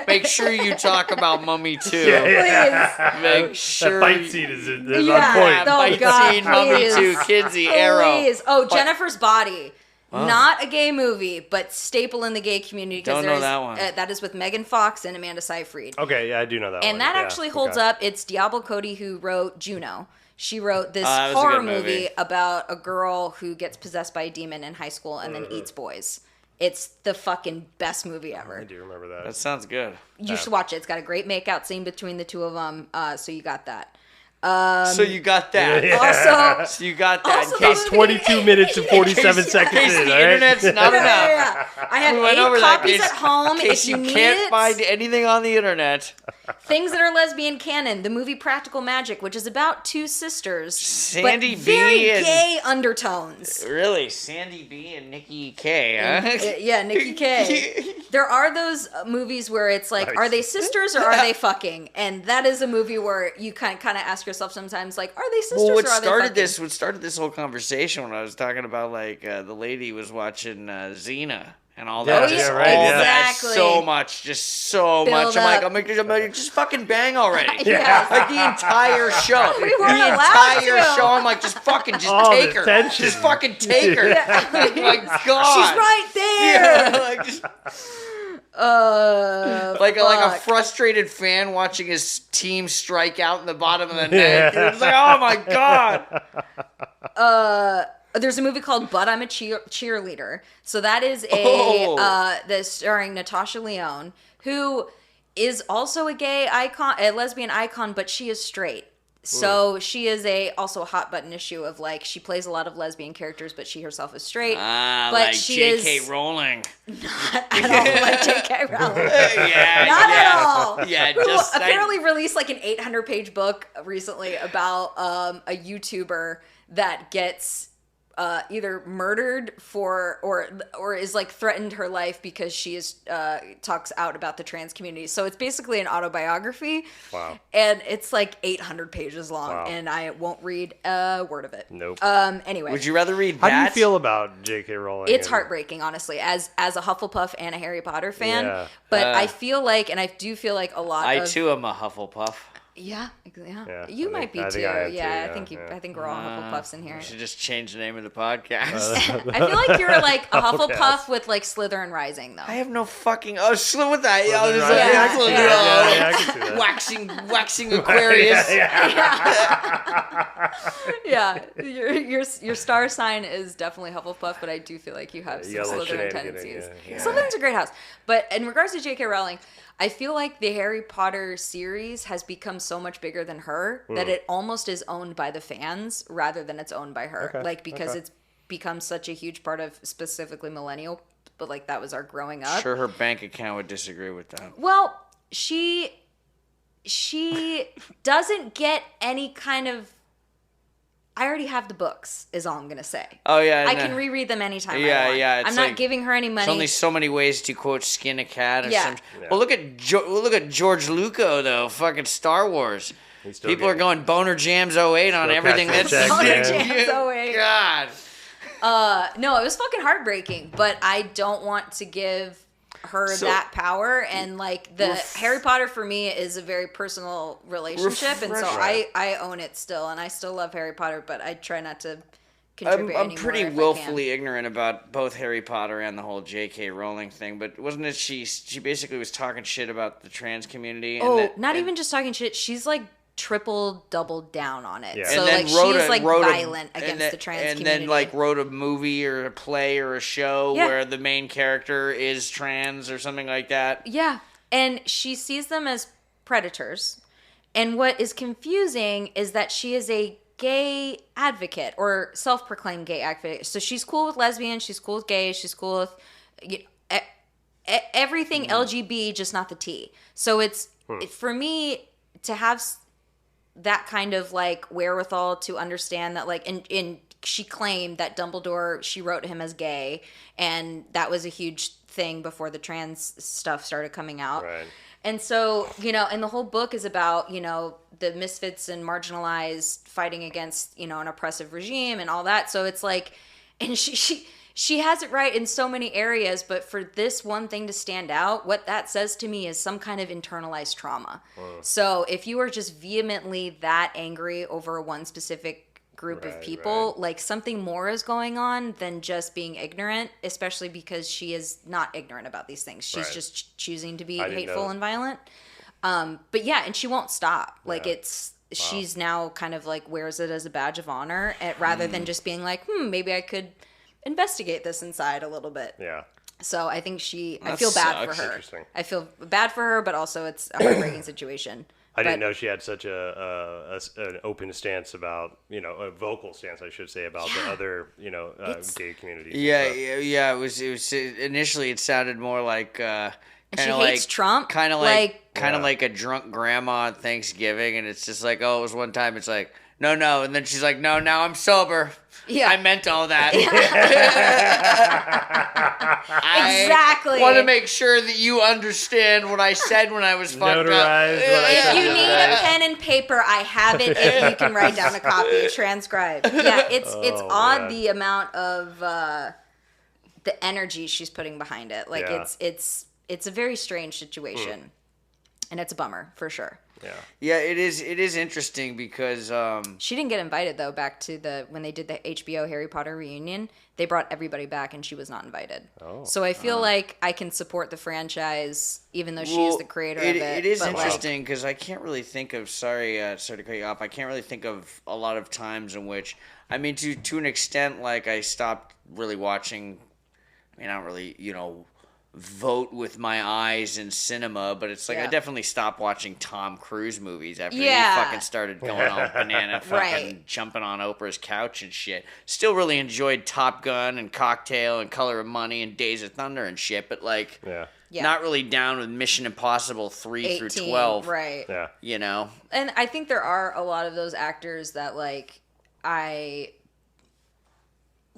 Speaker 2: make sure you talk about Mummy 2.
Speaker 3: Please.
Speaker 2: Make sure.
Speaker 4: That fight scene is on point.
Speaker 3: Oh, God,
Speaker 2: scene, Mummy 2, Kinzie, Arrow.
Speaker 3: Please. Oh, Jennifer's Body. Not a gay movie, but staple in the gay community.
Speaker 2: Don't know that one.
Speaker 3: That is with Megan Fox and Amanda Seyfried.
Speaker 4: Okay, yeah, I do know that one.
Speaker 3: And that actually holds up. It's Diablo Cody who wrote Juno. She wrote this horror movie about a girl who gets possessed by a demon in high school and then eats boys. It's the fucking best movie ever.
Speaker 4: I do remember that.
Speaker 2: That sounds good.
Speaker 3: You should watch it. It's got a great makeout scene between the two of them. So you got that.
Speaker 2: So you got that.
Speaker 3: Also,
Speaker 2: So you got that.
Speaker 3: Also
Speaker 2: In case,
Speaker 4: 22 minutes and 47 seconds
Speaker 2: in case
Speaker 4: in,
Speaker 2: the
Speaker 4: all right?
Speaker 2: internet's not enough.
Speaker 3: I have
Speaker 2: We went
Speaker 3: 8
Speaker 2: over that
Speaker 3: copies
Speaker 2: case-
Speaker 3: at home.
Speaker 2: In case
Speaker 3: If you need
Speaker 2: can't
Speaker 3: it.
Speaker 2: find anything on the internet.
Speaker 3: Things that are lesbian canon. The movie Practical Magic, which is about 2 sisters,
Speaker 2: Sandy
Speaker 3: but
Speaker 2: B
Speaker 3: very
Speaker 2: and-
Speaker 3: gay undertones.
Speaker 2: Really? Sandy B and Nikki K, huh?
Speaker 3: Yeah, Nikki K. There are those movies where it's like,
Speaker 4: Nice.
Speaker 3: are they sisters or are they fucking? And that is a movie where you kind of ask yourself sometimes, like, are they sisters
Speaker 2: Well,
Speaker 3: or are they fucking?
Speaker 2: what started this whole conversation when I was talking about like the lady was watching Xena and all
Speaker 4: Yeah,
Speaker 2: that.
Speaker 4: yeah,
Speaker 2: Just
Speaker 4: right,
Speaker 2: all
Speaker 4: yeah.
Speaker 2: that,
Speaker 3: Exactly.
Speaker 2: so much, just so
Speaker 3: Build
Speaker 2: much. I'm
Speaker 3: up.
Speaker 2: like, just fucking bang already.
Speaker 3: Yes.
Speaker 2: Like the entire show.
Speaker 3: We weren't
Speaker 2: the
Speaker 3: allowed
Speaker 2: entire
Speaker 3: to.
Speaker 2: show. I'm like, just
Speaker 4: Oh,
Speaker 2: take
Speaker 4: the
Speaker 2: her.
Speaker 4: tension.
Speaker 2: Just fucking take her. Oh my god.
Speaker 3: She's right there.
Speaker 2: Yeah, like just
Speaker 3: Like
Speaker 2: a frustrated fan watching his team strike out in the bottom of the net. It's like, oh my god.
Speaker 3: There's a movie called But I'm a Cheerleader. So that is this starring Natasha Lyonne, who is also a gay icon, a lesbian icon, but she is straight. So she is also a hot button issue of like she plays a lot of lesbian characters, but she herself is straight.
Speaker 2: Ah,
Speaker 3: but
Speaker 2: like
Speaker 3: she
Speaker 2: J.K.
Speaker 3: is
Speaker 2: Rowling.
Speaker 3: I don't like J.K. Rowling.
Speaker 2: Yeah,
Speaker 3: Not at all.
Speaker 2: Yeah,
Speaker 3: Who
Speaker 2: just
Speaker 3: apparently released like an 800-page book recently about a YouTuber that gets either murdered or is like threatened her life because she is talks out about the trans community. So it's basically an autobiography.
Speaker 4: Wow.
Speaker 3: And it's like 800 pages long,
Speaker 4: Wow.
Speaker 3: and I won't read a word of it.
Speaker 4: Nope.
Speaker 3: Anyway,
Speaker 2: Would you rather read
Speaker 4: How
Speaker 2: that?
Speaker 4: do you feel about J.K. Rowling?
Speaker 3: it's heartbreaking, honestly, as a Hufflepuff and a Harry Potter fan.
Speaker 4: Yeah.
Speaker 3: But I feel like, and I do feel like a lot
Speaker 2: I
Speaker 3: of
Speaker 2: too am a Hufflepuff.
Speaker 3: Yeah.
Speaker 4: Yeah,
Speaker 3: You might be
Speaker 4: I
Speaker 3: too.
Speaker 4: think I am
Speaker 3: Yeah,
Speaker 4: too,
Speaker 3: I think
Speaker 4: yeah.
Speaker 3: I think we're all Hufflepuffs in here.
Speaker 2: We should just change the name of the podcast.
Speaker 3: I feel like you're like a Hufflepuff with like Slytherin Rising though.
Speaker 2: I have no fucking slow with that. I was
Speaker 4: Rising.
Speaker 3: Yeah,
Speaker 4: I can see that.
Speaker 2: waxing Aquarius.
Speaker 3: Yeah, your star sign is definitely Hufflepuff, but I do feel like you have some
Speaker 4: Yellow
Speaker 3: Slytherin
Speaker 4: shenanigan,
Speaker 3: tendencies.
Speaker 4: yeah.
Speaker 3: Slytherin's a great house, but in regards to J.K. Rowling, I feel like the Harry Potter series has become so much bigger than her that it almost is owned by the fans rather than it's owned by her.
Speaker 4: Okay,
Speaker 3: Like because it's become such a huge part of specifically millennial, but like that was our growing up.
Speaker 2: Sure, her bank account would disagree with that.
Speaker 3: Well, she doesn't get any kind of. I already have the books, is all I'm gonna say.
Speaker 2: Oh yeah,
Speaker 3: I can reread them anytime I
Speaker 2: Yeah,
Speaker 3: want.
Speaker 2: yeah,
Speaker 3: I'm
Speaker 2: it's
Speaker 3: not
Speaker 2: like-
Speaker 3: giving her any money.
Speaker 2: There's only so many ways to quote skin a cat. Or
Speaker 3: Yeah.
Speaker 2: some. Well, look at George Lucas though. Fucking Star Wars.
Speaker 4: still
Speaker 2: People are
Speaker 4: getting-
Speaker 2: going Boner Jams 08 on
Speaker 4: Still
Speaker 2: everything.
Speaker 4: cashing
Speaker 2: That's
Speaker 4: checks,
Speaker 3: Boner
Speaker 4: man.
Speaker 3: Jams 08.
Speaker 2: God.
Speaker 3: No, it was fucking heartbreaking, but I don't want to give her that power, and like the Harry Potter for me is a very personal relationship, and so I own it still, and I still love Harry Potter, but I try not to contribute
Speaker 2: I'm
Speaker 3: anymore
Speaker 2: pretty
Speaker 3: if I
Speaker 2: willfully
Speaker 3: can.
Speaker 2: ignorant about both Harry Potter and the whole J.K. Rowling thing, but wasn't it she basically was talking shit about the trans community?
Speaker 3: Not even just talking shit. She's like double down on it.
Speaker 4: Yeah.
Speaker 3: So
Speaker 2: and then
Speaker 3: like she's like
Speaker 2: wrote
Speaker 3: violent against the trans
Speaker 2: and
Speaker 3: community.
Speaker 2: then like wrote a movie or a play or a show
Speaker 3: Yeah.
Speaker 2: where the main character is trans or something like that.
Speaker 3: Yeah. And she sees them as predators. And what is confusing is that she is a gay advocate or self-proclaimed gay advocate. So she's cool with lesbians, she's cool with gays, she's cool with everything LGB, just not the T. So it's for me to have that kind of like wherewithal to understand that like and she claimed that Dumbledore, she wrote him as gay, and that was a huge thing before the trans stuff started coming out.
Speaker 4: Right.
Speaker 3: And so, and the whole book is about, the misfits and marginalized fighting against, an oppressive regime and all that. So it's like, and she has it right in so many areas, but for this one thing to stand out, what that says to me is some kind of internalized trauma. So if you are just vehemently that angry over one specific group of people, like something more is going on than just being ignorant, especially because she is not ignorant about these things. She's just choosing to be hateful and violent. But yeah, and she won't stop. Like she's now kind of like wears it as a badge of honor rather than just being like, maybe I could investigate this inside a little bit.
Speaker 4: Yeah.
Speaker 3: So I think I feel bad for her.
Speaker 4: Interesting.
Speaker 3: I feel bad for her, but also it's a heartbreaking situation.
Speaker 4: I didn't know she had such an open stance about, a vocal stance, I should say, about the other, gay communities.
Speaker 2: Yeah. It was initially it sounded more like
Speaker 3: and she hates Trump.
Speaker 2: Kind of like a drunk grandma on Thanksgiving, and it's just like, oh, it was one time. It's like, no, and then she's like, no, now I'm sober.
Speaker 3: Yeah.
Speaker 2: I meant all that.
Speaker 3: Exactly.
Speaker 2: I want to make sure that you understand what I said when I was fucked up.
Speaker 4: Notarized what I
Speaker 3: If
Speaker 4: said.
Speaker 3: you need a pen and paper, I have it. If you can write down a copy, transcribe. Yeah, it's odd,
Speaker 4: man.
Speaker 3: the amount of the energy she's putting behind it. Like it's a very strange situation, and it's a bummer for sure.
Speaker 2: Yeah, it is interesting because
Speaker 3: She didn't get invited though back to when they did the HBO Harry Potter reunion. They brought everybody back and she was not invited. So I feel like I can support the franchise even though she is the creator of it.
Speaker 2: It is
Speaker 3: but,
Speaker 2: interesting because I can't really think of sorry to cut you off. I can't really think of a lot of times in which to an extent like I stopped really watching. I don't really vote with my eyes in cinema, but it's like I definitely stopped watching Tom Cruise movies after he fucking started going all banana, fucking jumping on Oprah's couch and shit. Still really enjoyed Top Gun and Cocktail and Color of Money and Days of Thunder and shit, but like not really down with Mission Impossible 3
Speaker 3: 18,
Speaker 2: through 12.
Speaker 3: Right.
Speaker 4: Yeah.
Speaker 3: And I think there are a lot of those actors that like I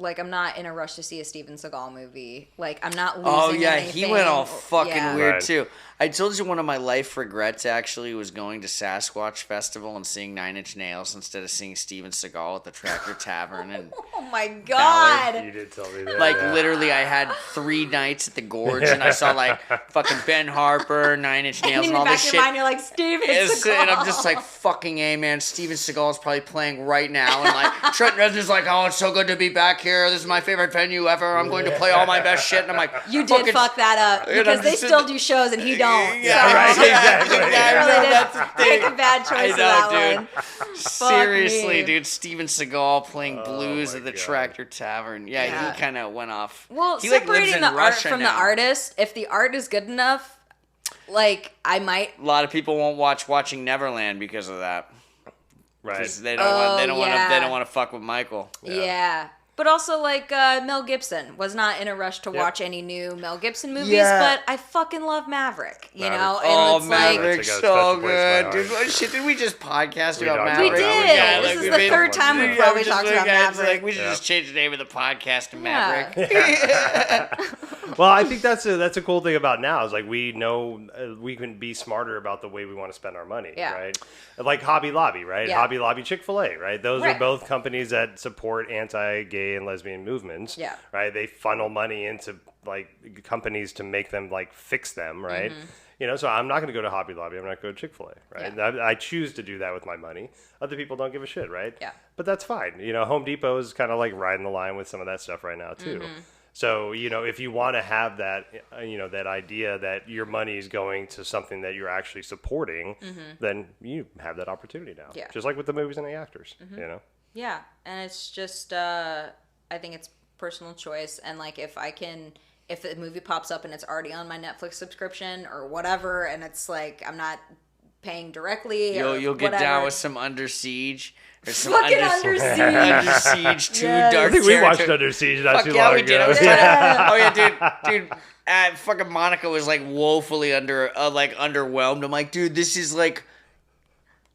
Speaker 3: Like, I'm not in a rush to see a Steven Seagal movie. Like, I'm not losing anything.
Speaker 2: He went all fucking weird,
Speaker 4: Right.
Speaker 2: too. I told you one of my life regrets, actually, was going to Sasquatch Festival and seeing Nine Inch Nails instead of seeing Steven Seagal at the Tractor Tavern. And
Speaker 3: Oh, my God.
Speaker 4: You did tell me that.
Speaker 2: like,
Speaker 4: yeah.
Speaker 2: literally, I had 3 nights at the Gorge, and I saw, like, fucking Ben Harper, Nine Inch Nails,
Speaker 3: And in
Speaker 2: and
Speaker 3: the
Speaker 2: all
Speaker 3: back
Speaker 2: this
Speaker 3: of
Speaker 2: shit.
Speaker 3: your mind, you're like, Steven Seagal.
Speaker 2: And I'm just like, fucking A, man. Steven Seagal's probably playing right now. And like, Trent Reznor's like, oh, it's so good to be back here. This is my favorite venue ever. I'm going to play all my best shit. And I'm like,
Speaker 3: You did
Speaker 2: fucking-
Speaker 3: fuck that up
Speaker 2: And I'm
Speaker 3: because they
Speaker 2: just
Speaker 3: still do shows and he don't.
Speaker 2: Yeah,
Speaker 3: so.
Speaker 2: right. Exactly.
Speaker 3: You
Speaker 2: Yeah,
Speaker 3: really
Speaker 2: that's
Speaker 3: did
Speaker 2: the thing.
Speaker 3: make a bad choice
Speaker 2: I
Speaker 3: with
Speaker 2: know,
Speaker 3: that
Speaker 2: dude.
Speaker 3: one.
Speaker 2: Seriously,
Speaker 3: me.
Speaker 2: dude. Steven Seagal playing blues
Speaker 4: my
Speaker 2: at the
Speaker 4: God.
Speaker 2: Tractor Tavern. Yeah,
Speaker 3: Yeah.
Speaker 2: he kind of went off.
Speaker 3: Well,
Speaker 2: he like lives
Speaker 3: separating
Speaker 2: in
Speaker 3: the art
Speaker 2: Russia
Speaker 3: from the
Speaker 2: now.
Speaker 3: artist, if the art is good enough, like, I might.
Speaker 2: A lot of people won't watch Watching Neverland because of that.
Speaker 4: Right.
Speaker 2: Because they don't want. They don't want to.
Speaker 3: yeah.
Speaker 2: They don't want to fuck with Michael.
Speaker 3: Yeah. But also, like, Mel Gibson was not in a rush to
Speaker 4: Yep.
Speaker 3: watch any new Mel Gibson movies,
Speaker 2: Yeah.
Speaker 3: but I fucking love Maverick, you
Speaker 4: Maverick.
Speaker 3: know?
Speaker 2: Oh,
Speaker 3: And it's like,
Speaker 2: Maverick's
Speaker 4: That's a
Speaker 2: so
Speaker 4: special place in
Speaker 2: good,
Speaker 4: my
Speaker 2: dude.
Speaker 4: heart.
Speaker 2: What shit, did we just podcast
Speaker 4: We
Speaker 2: about
Speaker 4: talked
Speaker 2: Maverick?
Speaker 3: we
Speaker 4: about
Speaker 3: did.
Speaker 4: Maverick. Yeah,
Speaker 3: This
Speaker 4: like,
Speaker 3: is
Speaker 4: we've
Speaker 3: the
Speaker 4: been-
Speaker 3: third time we've
Speaker 2: Yeah,
Speaker 3: probably
Speaker 2: we just
Speaker 3: talked
Speaker 2: look
Speaker 3: about
Speaker 2: at it, it's
Speaker 3: Maverick.
Speaker 2: like, we should just change the name of the podcast to
Speaker 3: Yeah.
Speaker 2: Maverick.
Speaker 4: Well, I think that's a cool thing about now is like we know we can be smarter about the way we want to spend our money,
Speaker 3: Yeah.
Speaker 4: right? Like Hobby Lobby, right?
Speaker 3: Yeah.
Speaker 4: Hobby Lobby, Chick-fil-A, right? Those are
Speaker 3: Right.
Speaker 4: both companies that support anti-gay and lesbian movements,
Speaker 3: Yeah.
Speaker 4: right? They funnel money into like companies to make them like fix them, right?
Speaker 3: Mm-hmm.
Speaker 4: You know, so I'm not going to go to Hobby Lobby. I'm not going to go to Chick-fil-A, right?
Speaker 3: Yeah.
Speaker 4: I choose to do that with my money. Other people don't give a shit, right?
Speaker 3: Yeah.
Speaker 4: But that's fine. You know, Home Depot is kind of like riding the line with some of that stuff right now too.
Speaker 3: Mm-hmm.
Speaker 4: So, you know, if you want to have that, you know, that idea that your money is going to something that you're actually supporting, then you have that opportunity now.
Speaker 3: Yeah.
Speaker 4: Just like with the movies and the actors, you know?
Speaker 3: Yeah, and it's just I think it's personal choice, and like if the movie pops up and it's already on my Netflix subscription or whatever, and it's like I'm not paying directly.
Speaker 2: You'll get
Speaker 3: whatever.
Speaker 2: down with some Under Siege. Or some
Speaker 3: Fucking Under Siege.
Speaker 2: Under Siege 2
Speaker 3: Yes.
Speaker 2: Dark
Speaker 4: I think we watched
Speaker 2: Territory.
Speaker 4: Under Siege not
Speaker 2: Fuck
Speaker 4: too
Speaker 2: yeah,
Speaker 4: long
Speaker 2: we did. I
Speaker 4: ago.
Speaker 2: was trying to, oh yeah, dude. Fucking Monica was like woefully underwhelmed. I'm like, dude, this is like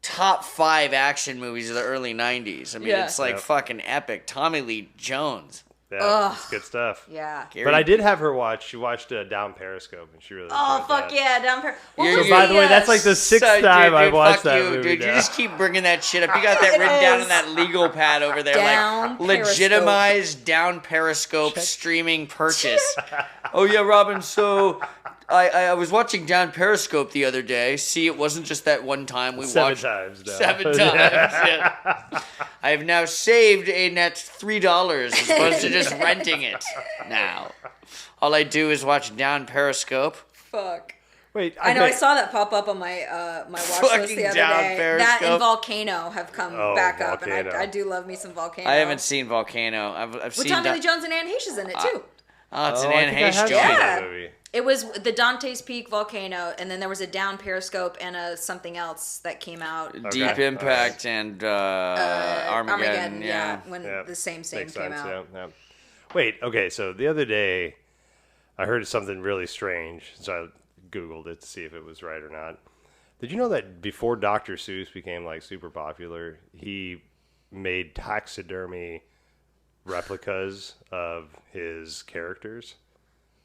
Speaker 2: top 5 action movies of the early '90s. I mean,
Speaker 3: Yeah.
Speaker 2: it's like
Speaker 4: Yep.
Speaker 2: fucking epic. Tommy Lee Jones.
Speaker 4: Yeah, it's good stuff.
Speaker 3: Yeah.
Speaker 4: But I did have her watch. She watched Down Periscope, and she really
Speaker 3: Oh
Speaker 4: enjoyed
Speaker 3: fuck
Speaker 4: that.
Speaker 3: yeah, down here.
Speaker 2: You're-
Speaker 4: So by the way, that's like the sixth
Speaker 2: So,
Speaker 4: time
Speaker 2: dude,
Speaker 4: I've watched
Speaker 2: fuck
Speaker 4: that
Speaker 2: you,
Speaker 4: movie.
Speaker 2: dude.
Speaker 4: now.
Speaker 2: You just keep bringing that shit up. You got that
Speaker 3: It
Speaker 2: written down
Speaker 3: is.
Speaker 2: in that legal pad over there,
Speaker 3: Down
Speaker 2: like
Speaker 3: Periscope.
Speaker 2: legitimized down Periscope streaming purchase. Oh yeah, Robin. So I was watching Down Periscope the other day. See, it wasn't just that one time we
Speaker 4: Seven
Speaker 2: watched.
Speaker 4: times now.
Speaker 2: 7 times. Yeah. I have now saved a net $3 as opposed to just renting it now. All I do is watch Down Periscope.
Speaker 3: Fuck.
Speaker 4: Wait,
Speaker 3: I know. I
Speaker 4: okay.
Speaker 3: saw that pop up on my my watch list
Speaker 2: Fucking
Speaker 3: the other
Speaker 2: down
Speaker 3: day. That
Speaker 2: Periscope.
Speaker 3: and Volcano have come
Speaker 4: Oh,
Speaker 3: back up, and
Speaker 4: Volcano.
Speaker 3: I do love me some Volcano.
Speaker 2: I haven't seen Volcano. I've
Speaker 3: With
Speaker 2: seen.
Speaker 3: Tommy Lee Jones and Anne Heche is in it too.
Speaker 2: Oh, it's an
Speaker 4: I
Speaker 2: Anne
Speaker 4: think I
Speaker 2: Heche
Speaker 4: have
Speaker 2: joint.
Speaker 4: seen
Speaker 3: Yeah.
Speaker 4: that movie.
Speaker 3: It was the Dante's Peak Volcano, and then there was a Down Periscope and a something else that came out.
Speaker 2: Deep
Speaker 4: Okay.
Speaker 2: Impact and Armageddon. Yeah.
Speaker 3: when
Speaker 4: Yeah.
Speaker 3: the same
Speaker 4: Makes
Speaker 3: came
Speaker 4: sense,
Speaker 3: out.
Speaker 4: yeah. Wait, okay, so the other day I heard something really strange, so I Googled it to see if it was right or not. Did you know that before Dr. Seuss became like super popular, he made taxidermy replicas of his characters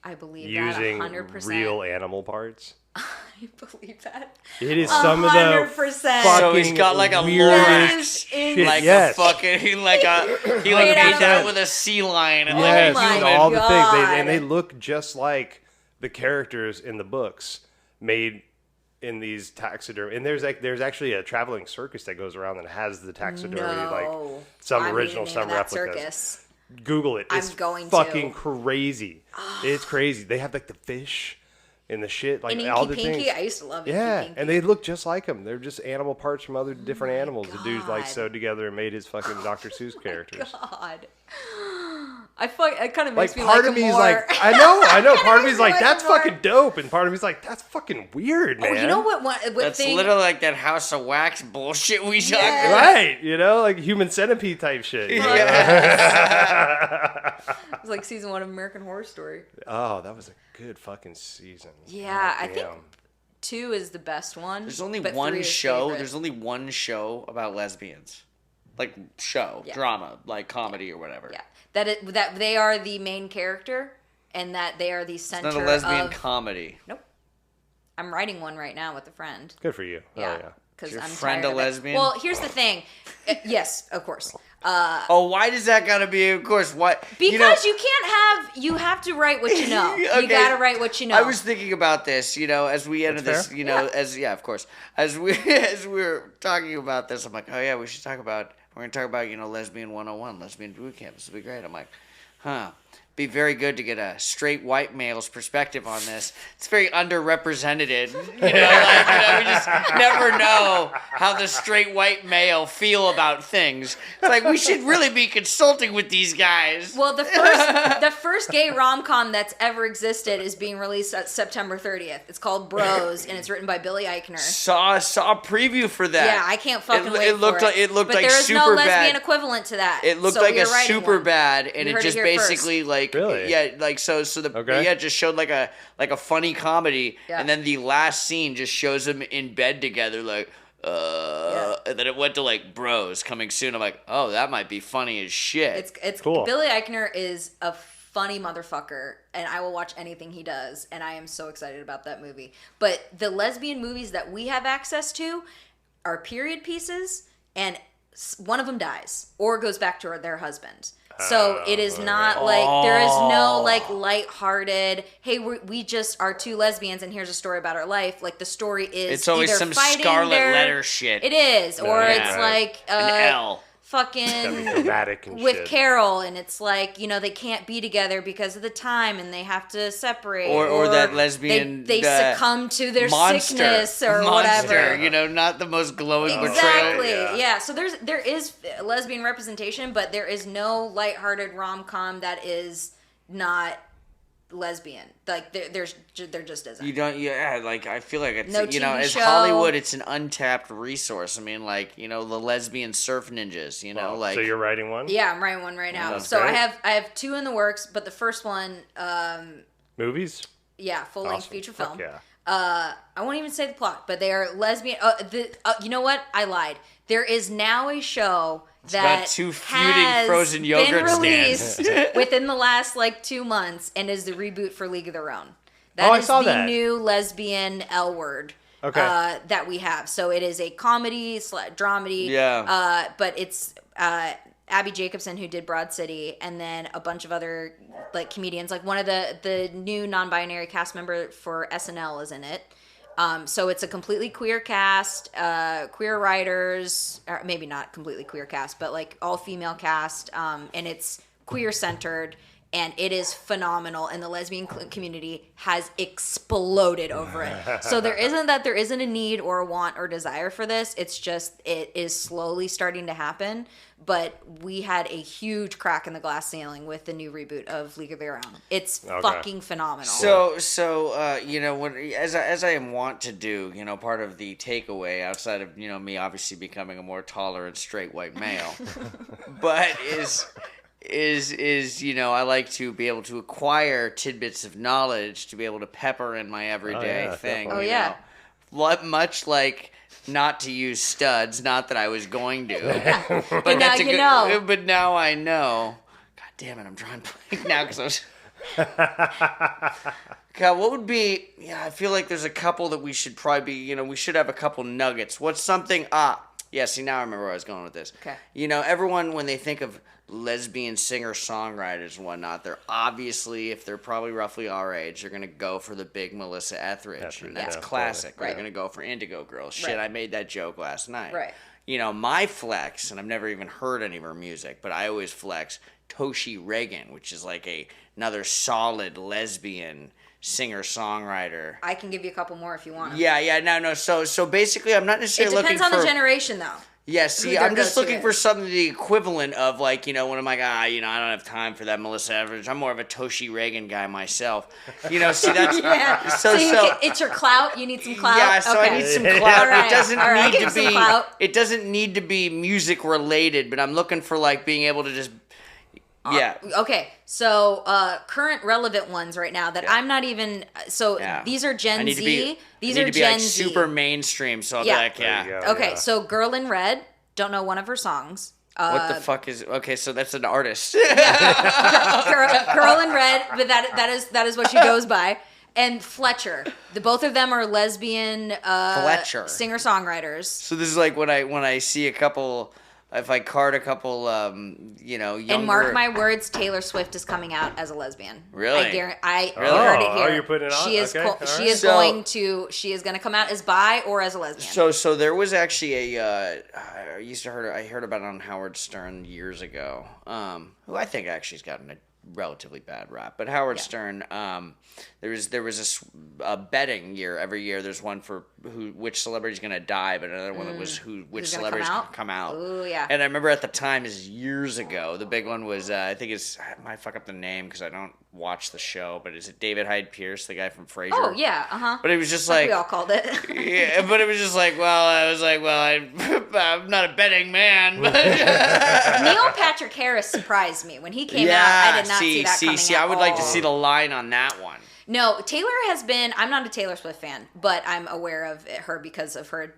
Speaker 3: I believe
Speaker 4: using
Speaker 3: that 100%.
Speaker 4: real animal parts?
Speaker 3: I believe that.
Speaker 4: It is some of the
Speaker 3: 100%.
Speaker 4: fucking
Speaker 2: So he's got like a
Speaker 4: weirdest
Speaker 2: Lorax,
Speaker 4: shit.
Speaker 2: like
Speaker 4: Yes.
Speaker 2: a fucking, he
Speaker 3: Made out
Speaker 2: made
Speaker 3: of-
Speaker 2: that with a sea lion and
Speaker 4: Yes,
Speaker 2: like a
Speaker 3: my
Speaker 2: human.
Speaker 4: all the things,
Speaker 3: God.
Speaker 4: and they look just like the characters in the books made in these taxidermy. And there's actually a traveling circus that goes around and has the taxidermy, like some
Speaker 3: I'm
Speaker 4: original,
Speaker 3: reading the name
Speaker 4: some
Speaker 3: of that
Speaker 4: replicas.
Speaker 3: circus.
Speaker 4: Google it.
Speaker 3: I'm
Speaker 4: It's
Speaker 3: going to.
Speaker 4: fucking crazy. It's crazy. They have like the fish and the shit, like
Speaker 3: And
Speaker 4: all
Speaker 3: Inky
Speaker 4: the
Speaker 3: Pinky,
Speaker 4: things.
Speaker 3: I used to love
Speaker 4: Yeah,
Speaker 3: Inky Pinky.
Speaker 4: and they look just like him. They're just animal parts from other different animals. The dude like
Speaker 3: God.
Speaker 4: sewed together and made his fucking Dr. Seuss characters.
Speaker 3: God. It kind of
Speaker 4: Like
Speaker 3: makes me
Speaker 4: part
Speaker 3: like
Speaker 4: of
Speaker 3: him
Speaker 4: me is
Speaker 3: more.
Speaker 4: like, I know. Part of me is like,
Speaker 3: like
Speaker 4: that's
Speaker 3: him more.
Speaker 4: fucking dope, and part of me is like, that's fucking weird, man.
Speaker 3: Oh, you know what
Speaker 2: That's
Speaker 3: thing?
Speaker 2: literally like that House of Wax bullshit we talked
Speaker 3: Yeah.
Speaker 2: about.
Speaker 4: Right, you know, like human centipede type shit. you know?
Speaker 3: It was like season 1 of American Horror Story.
Speaker 4: Oh, that was a good fucking season.
Speaker 3: Yeah,
Speaker 4: God
Speaker 3: I think
Speaker 4: damn.
Speaker 3: 2 is the best one.
Speaker 2: There's only
Speaker 3: but
Speaker 2: one
Speaker 3: 3 is
Speaker 2: show.
Speaker 3: favorite.
Speaker 2: There's only one show about lesbians. like show, drama, like comedy or whatever.
Speaker 3: Yeah, that they are the main character, and that they are the center.
Speaker 2: It's not a lesbian
Speaker 3: of...
Speaker 2: comedy.
Speaker 3: Nope. I'm writing one right now with a friend.
Speaker 4: Good for you.
Speaker 3: Yeah.
Speaker 4: Oh, yeah.
Speaker 3: Because
Speaker 2: Is your
Speaker 3: I'm
Speaker 2: friend
Speaker 3: tired
Speaker 2: a
Speaker 3: of it.
Speaker 2: lesbian?
Speaker 3: Well, here's the thing. Yes, of course.
Speaker 2: Why does that gotta be? Of course, what?
Speaker 3: Because you have to write what you know.
Speaker 2: Okay.
Speaker 3: You gotta write what you know.
Speaker 2: I was thinking about this, as we enter
Speaker 4: That's
Speaker 2: this,
Speaker 4: fair.
Speaker 2: of course, as we're talking about this, I'm like, oh yeah, we're gonna talk about, lesbian 101, lesbian boot camp. This will be great. I'm like, be very good to get a straight white male's perspective on this. It's very underrepresented. We just never know how the straight white male feel about things. It's like we should really be consulting with these guys.
Speaker 3: Well, the first gay rom-com that's ever existed is being released at September 30th. It's called Bros, and it's written by Billy Eichner.
Speaker 2: Saw a preview for that.
Speaker 3: Yeah, I can't fucking wait
Speaker 2: it looked
Speaker 3: for
Speaker 2: like, it looked
Speaker 3: but
Speaker 2: like
Speaker 3: there is
Speaker 2: super
Speaker 3: no
Speaker 2: bad.
Speaker 3: lesbian equivalent to that.
Speaker 2: It looked
Speaker 3: so
Speaker 2: like
Speaker 3: we
Speaker 2: a
Speaker 3: are writing
Speaker 2: super
Speaker 3: one.
Speaker 2: bad, and
Speaker 3: You
Speaker 2: it
Speaker 3: heard
Speaker 2: just
Speaker 3: it here
Speaker 2: basically
Speaker 3: first.
Speaker 2: like
Speaker 4: Really?
Speaker 2: it just showed like a funny comedy,
Speaker 3: Yeah.
Speaker 2: and then the last scene just shows them in bed together, like and then it went to like Bros coming soon. I'm like, oh, that might be funny as shit.
Speaker 3: It's
Speaker 4: Cool.
Speaker 3: Billy Eichner is a funny motherfucker, and I will watch anything he does, and I am so excited about that movie. But the lesbian movies that we have access to are period pieces, and one of them dies or goes back to their husband. So it is not like, there is no like lighthearted, hey, we just are two lesbians and here's a story about our life. Like the story is
Speaker 2: It's always
Speaker 3: either
Speaker 2: some
Speaker 3: fighting
Speaker 2: Scarlet
Speaker 3: their-
Speaker 2: Letter shit.
Speaker 3: It is, or
Speaker 4: Yeah.
Speaker 3: it's like
Speaker 2: An L.
Speaker 3: fucking
Speaker 4: Gotta be dramatic and
Speaker 3: with
Speaker 4: shit.
Speaker 3: Carol, and it's like, they can't be together because of the time and they have to separate,
Speaker 2: Or that lesbian
Speaker 3: they succumb to their
Speaker 2: monster,
Speaker 3: sickness or whatever.
Speaker 2: not the most glowing
Speaker 3: Exactly.
Speaker 2: portrayal.
Speaker 3: Yeah. So there is lesbian representation, but there is no lighthearted rom-com that is not lesbian. Like there just isn't.
Speaker 2: You don't, like I feel like it's
Speaker 3: No
Speaker 2: as
Speaker 3: TV show.
Speaker 2: Hollywood, it's an untapped resource. I mean, like the lesbian surf ninjas.
Speaker 4: So you're writing one?
Speaker 3: Yeah, I'm writing one right now.
Speaker 4: That's
Speaker 3: So
Speaker 4: great.
Speaker 3: I have two in the works, but the first one,
Speaker 4: Movies?
Speaker 3: full length
Speaker 4: Awesome.
Speaker 3: feature
Speaker 4: Fuck
Speaker 3: film.
Speaker 4: yeah.
Speaker 3: I won't even say the plot, but they are lesbian. You know what? I lied. There is now a show that
Speaker 2: about two feuding
Speaker 3: has
Speaker 2: frozen
Speaker 3: been
Speaker 2: yogurt
Speaker 3: released
Speaker 2: stands.
Speaker 3: within the last 2 months and is the reboot for League of Their Own.
Speaker 4: Oh, I
Speaker 3: That is
Speaker 4: saw
Speaker 3: the
Speaker 4: that.
Speaker 3: new lesbian L word.
Speaker 4: Okay.
Speaker 3: That we have. So it is a comedy dramedy.
Speaker 2: Yeah.
Speaker 3: But it's Abby Jacobson, who did Broad City, and then a bunch of other comedians. Like one of the new non-binary cast member for SNL is in it. So it's a completely queer cast, queer writers, or maybe not completely queer cast, but all female cast, and it's queer centered, and it is phenomenal, and the lesbian community has exploded over it. So there isn't a need or a want or desire for this. It's just, it is slowly starting to happen, but we had a huge crack in the glass ceiling with the new reboot of League of Their Own. It's fucking phenomenal.
Speaker 2: So when as I am wont to do, part of the takeaway outside of me obviously becoming a more tolerant straight white male, but is I like to be able to acquire tidbits of knowledge to be able to pepper in my everyday thing.
Speaker 4: definitely.
Speaker 2: Much like not to use studs, not that I was going to. But
Speaker 3: now you know.
Speaker 2: But now I know. God damn it, I'm drawing blank now because I was. God, what would be? Yeah, I feel like there's a couple that we should probably be. We should have a couple nuggets. What's something? Yeah. See, now I remember where I was going with this.
Speaker 3: Okay.
Speaker 2: Everyone when they think of lesbian singer-songwriters and whatnot, they're obviously, if they're probably roughly our age, they're going to go for the big Melissa Etheridge, and that's classic.
Speaker 3: Right.
Speaker 2: They're going to go for Indigo Girls. Shit,
Speaker 3: Right.
Speaker 2: I made that joke last night.
Speaker 3: Right.
Speaker 2: My flex, and I've never even heard any of her music, but I always flex Toshi Reagan, which is like another solid lesbian singer-songwriter.
Speaker 3: I can give you a couple more if you want.
Speaker 2: Yeah, no. So basically, I'm not
Speaker 3: It
Speaker 2: necessarily
Speaker 3: depends
Speaker 2: looking
Speaker 3: on
Speaker 2: for...
Speaker 3: the generation, though.
Speaker 2: Yeah, see,
Speaker 3: their
Speaker 2: I'm just
Speaker 3: go-to
Speaker 2: looking
Speaker 3: is.
Speaker 2: for something the equivalent of, when I'm like, I don't have time for that Melissa Etheridge. I'm more of a Toshi Reagan guy myself. See, that's...
Speaker 3: Yeah. So it's your clout. You need some clout.
Speaker 2: Yeah, so
Speaker 3: okay.
Speaker 2: I need some clout.
Speaker 3: All right,
Speaker 2: It doesn't
Speaker 3: all right,
Speaker 2: need
Speaker 3: give
Speaker 2: to
Speaker 3: some
Speaker 2: be...
Speaker 3: clout.
Speaker 2: It doesn't need to be music related, but I'm looking for, being able to just... Yeah.
Speaker 3: Okay, so current relevant ones right now that I'm not even. So these are Gen Z. These are Gen Z.
Speaker 2: Super mainstream, so I'll be
Speaker 3: Yeah.
Speaker 2: like,
Speaker 4: There you
Speaker 2: yeah.
Speaker 4: go,
Speaker 3: Okay,
Speaker 4: yeah.
Speaker 3: so Girl in Red. Don't know one of her songs.
Speaker 2: What the fuck is... Okay, so that's an artist.
Speaker 3: Girl in Red, but that is what she goes by. And Fletcher. Both of them are lesbian
Speaker 2: Fletcher.
Speaker 3: singer-songwriters.
Speaker 2: So this is like when I see a couple... If I card a couple, younger...
Speaker 3: And mark my words, Taylor Swift is coming out as a lesbian.
Speaker 2: Really?
Speaker 3: I heard it here.
Speaker 4: Oh, you're putting it on?
Speaker 3: She is,
Speaker 4: Okay,
Speaker 3: she is going to come out as bi or as a lesbian.
Speaker 2: So there was actually I heard about it on Howard Stern years ago, who I think actually has gotten a relatively bad rap. But Howard Stern, there was a betting year every year. There's one for which celebrity's gonna die, but another one that was which celebrity's gonna come out.
Speaker 3: Ooh, yeah.
Speaker 2: And I remember at the time, is years ago, the big one was I might fuck up the name because I don't watch the show, but is it David Hyde Pierce, the guy from Frasier?
Speaker 3: Oh yeah,
Speaker 2: But it was just
Speaker 3: we all called it.
Speaker 2: yeah, but it was just like, I'm not a betting man. But
Speaker 3: Neil Patrick Harris surprised me when he came out. I did not see that coming out.
Speaker 2: I would like to see the line on that one.
Speaker 3: No, Taylor has been... I'm not a Taylor Swift fan, but I'm aware of her because of her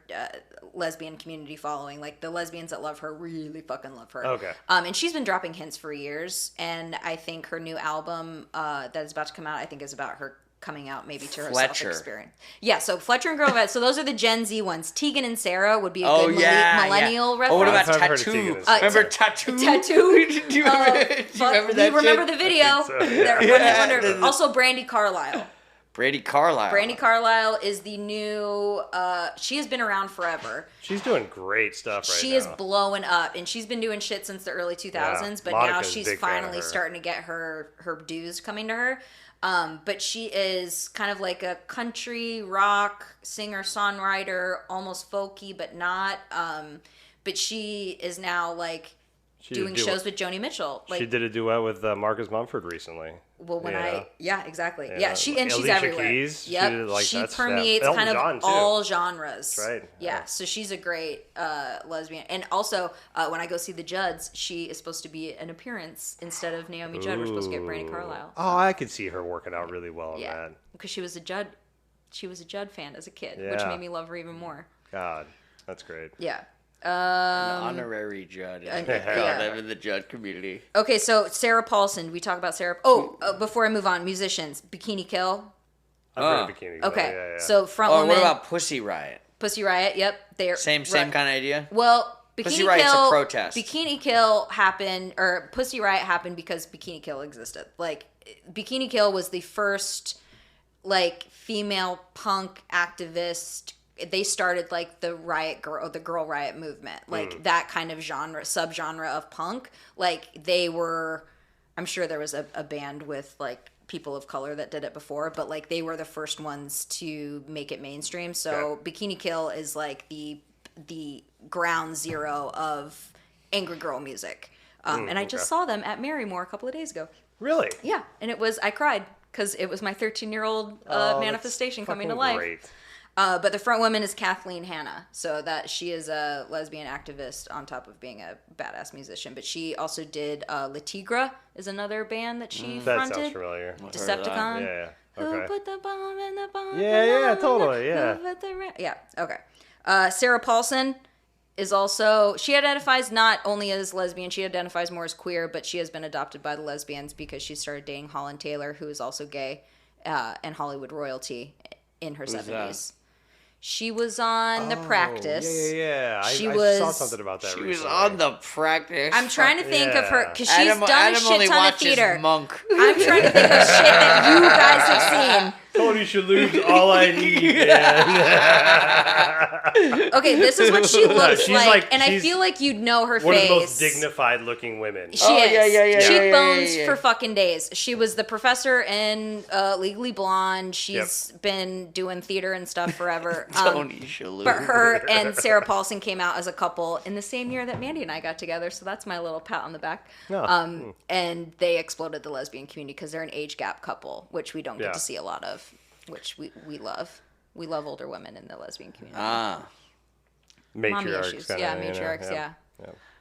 Speaker 3: lesbian community following. Like, the lesbians that love her really fucking love her.
Speaker 4: Okay.
Speaker 3: And she's been dropping hints for years, and I think her new album that is about to come out, I think is about her coming out maybe to herself experience. Yeah, so Fletcher and Girl Vet. So those are the Gen Z ones. Tegan and Sarah would be a good millennial reference.
Speaker 2: Oh, what about
Speaker 4: I've heard of
Speaker 2: Tattoo?
Speaker 4: Tegan and Sarah.
Speaker 2: Remember Tattoo?
Speaker 3: Tattoo?
Speaker 2: Do you remember that?
Speaker 3: You remember the video?
Speaker 4: so.
Speaker 3: Also, Brandi Carlile.
Speaker 2: Brandi Carlile.
Speaker 3: Brandi Carlile is the new... she has been around forever.
Speaker 4: She's doing great stuff right now.
Speaker 3: She is blowing up, and she's been doing shit since the early 2000s, but now she's finally starting to get her dues coming to her. But she is kind of like a country rock singer-songwriter, almost folky, but not. But she is now like doing shows with Joni Mitchell. Like,
Speaker 4: she did a duet with Marcus Mumford recently.
Speaker 3: Well, exactly.
Speaker 4: Yeah,
Speaker 3: she's
Speaker 4: Alicia
Speaker 3: everywhere.
Speaker 4: Keys,
Speaker 3: Yep, she permeates kind of all genres.
Speaker 4: That's right.
Speaker 3: Yeah, so she's a great lesbian. And also, when I go see the Judds, she is supposed to be an appearance instead of Naomi Judd. We're supposed to get Brandi Carlile.
Speaker 4: Oh, I could see her working out really well in that.
Speaker 3: Because she was a Judd fan as a kid, which made me love her even more.
Speaker 4: God, that's great.
Speaker 3: Yeah.
Speaker 2: An honorary Judd. In the Judd community.
Speaker 3: Okay, so Sarah Paulson. We talk about Sarah. Oh, before I move on, musicians. Bikini Kill.
Speaker 4: I've heard of Bikini Kill.
Speaker 3: Okay,
Speaker 4: Yeah.
Speaker 3: so front woman.
Speaker 2: What about Pussy Riot?
Speaker 3: Pussy Riot. Yep, they're
Speaker 2: same kind of idea.
Speaker 3: Well,
Speaker 2: Pussy Riot's a protest.
Speaker 3: Bikini Kill happened, or Pussy Riot happened because Bikini Kill existed. Like, Bikini Kill was the first, like, female punk activist. They started like the girl riot movement, like that kind of subgenre of punk. Like they were, I'm sure there was a band with like people of color that did it before, but like they were the first ones to make it mainstream. So Bikini Kill is like the ground zero of angry girl music. And I just saw them at Marymore a couple of days ago.
Speaker 4: Really?
Speaker 3: Yeah, and I cried because it was my 13-year-old manifestation coming to life.
Speaker 4: Great.
Speaker 3: But the front woman is Kathleen Hanna, so that she is a lesbian activist on top of being a badass musician. But she also did La Tigra is another band that she fronted.
Speaker 4: That sounds familiar.
Speaker 3: Decepticon.
Speaker 4: Yeah.
Speaker 3: Who
Speaker 4: Okay.
Speaker 3: put the bomb in the bomb?
Speaker 4: Yeah, totally. Yeah.
Speaker 3: Yeah. Okay. Sarah Paulson is also, she identifies not only as lesbian, she identifies more as queer, but she has been adopted by the Lesbians because she started dating Holland Taylor, who is also gay and Hollywood royalty in her 70s. She was on The Practice.
Speaker 4: Yeah. I saw something about that recently.
Speaker 2: She was on The Practice.
Speaker 3: I'm trying to think of her, because she's done a shit
Speaker 2: only
Speaker 3: ton of
Speaker 2: watches
Speaker 3: theater.
Speaker 2: Monk.
Speaker 3: I'm trying to think of shit that you guys have seen.
Speaker 4: Tony Shalhoub's All I Need.
Speaker 3: Okay, this is what she looks
Speaker 4: she's
Speaker 3: like, and I feel like you'd know her face.
Speaker 4: One of the most dignified looking women.
Speaker 3: She is.
Speaker 2: Yeah.
Speaker 3: Cheekbones for fucking days. She was the professor in Legally Blonde. She's been doing theater and stuff forever.
Speaker 2: Tony Shalhoub.
Speaker 3: But her and Sarah Paulson came out as a couple in the same year that Mandy and I got together, so that's my little pat on the back. And they exploded the lesbian community because they're an age gap couple, which we don't get to see a lot of, which we love. We love older women in the lesbian community.
Speaker 4: Matriarchs.
Speaker 3: Matriarchs, yeah.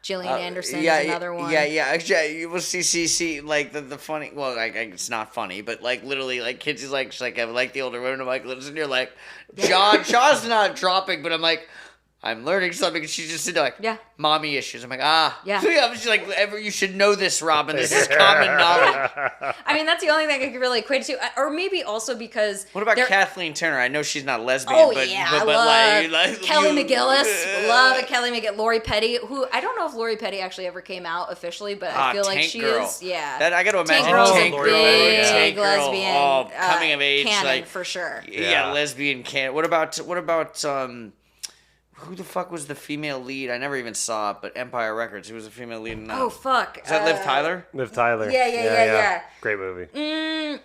Speaker 3: Gillian Anderson is another one.
Speaker 2: Yeah. Actually, you will see, like, the funny, well, like, it's not funny, but, like, literally, like, kids is like, she's like, I like the older women. I'm like, listen, you're like, Shaw's not dropping, but I'm like, I'm learning something. And she's just like,
Speaker 3: Yeah.
Speaker 2: mommy issues. I'm like,
Speaker 3: Yeah.
Speaker 2: She's like, you should know this, Robin. This is common knowledge.
Speaker 3: I mean, that's the only thing I could really equate it to. Or maybe also because...
Speaker 2: What about Kathleen Turner? I know she's not lesbian,
Speaker 3: Oh,
Speaker 2: but,
Speaker 3: yeah,
Speaker 2: but
Speaker 3: I love
Speaker 2: like
Speaker 3: Kelly McGillis. Love Kelly McGillis. Lori Petty, who I don't know if Lori Petty actually ever came out officially, but I feel like
Speaker 2: Tank
Speaker 3: she
Speaker 2: Girl.
Speaker 3: is. Yeah.
Speaker 2: That, I got to imagine
Speaker 3: Tank Girl's
Speaker 2: Tank
Speaker 3: a
Speaker 2: Girl.
Speaker 3: big
Speaker 2: Tank Girl,
Speaker 3: lesbian
Speaker 2: coming of age.
Speaker 3: canon
Speaker 2: like,
Speaker 3: for sure.
Speaker 2: Yeah, lesbian canon. What about who the fuck was the female lead? I never even saw it, but Empire Records. Who was the female lead in that?
Speaker 3: Oh, fuck.
Speaker 2: Is that Liv Tyler?
Speaker 4: Liv Tyler.
Speaker 3: Yeah.
Speaker 4: Great movie.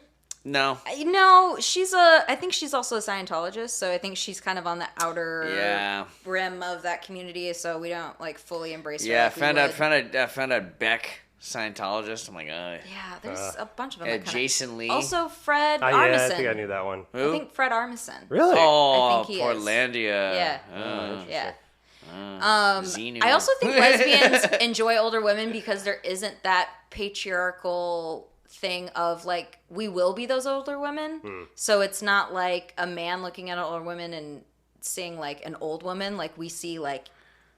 Speaker 2: No.
Speaker 3: No, I think she's also a Scientologist, so I think she's kind of on the outer rim of that community, so we don't like fully embrace her.
Speaker 2: Yeah,
Speaker 3: like
Speaker 2: I found out Beck, Scientologist. I'm like,
Speaker 3: yeah, there's a bunch of them.
Speaker 2: yeah,
Speaker 3: that kinda...
Speaker 2: Jason Lee.
Speaker 3: Also, Fred
Speaker 4: Yeah,
Speaker 3: Armisen.
Speaker 4: I think I knew that one.
Speaker 2: Who?
Speaker 3: I think Fred Armisen.
Speaker 4: Really?
Speaker 2: Oh,
Speaker 3: I think he is.
Speaker 2: Portlandia.
Speaker 3: Yeah. Yeah.
Speaker 2: Xenu.
Speaker 3: I also think lesbians enjoy older women because there isn't that patriarchal thing of like we will be those older women. So it's not like a man looking at older women and seeing like an old woman. Like we see like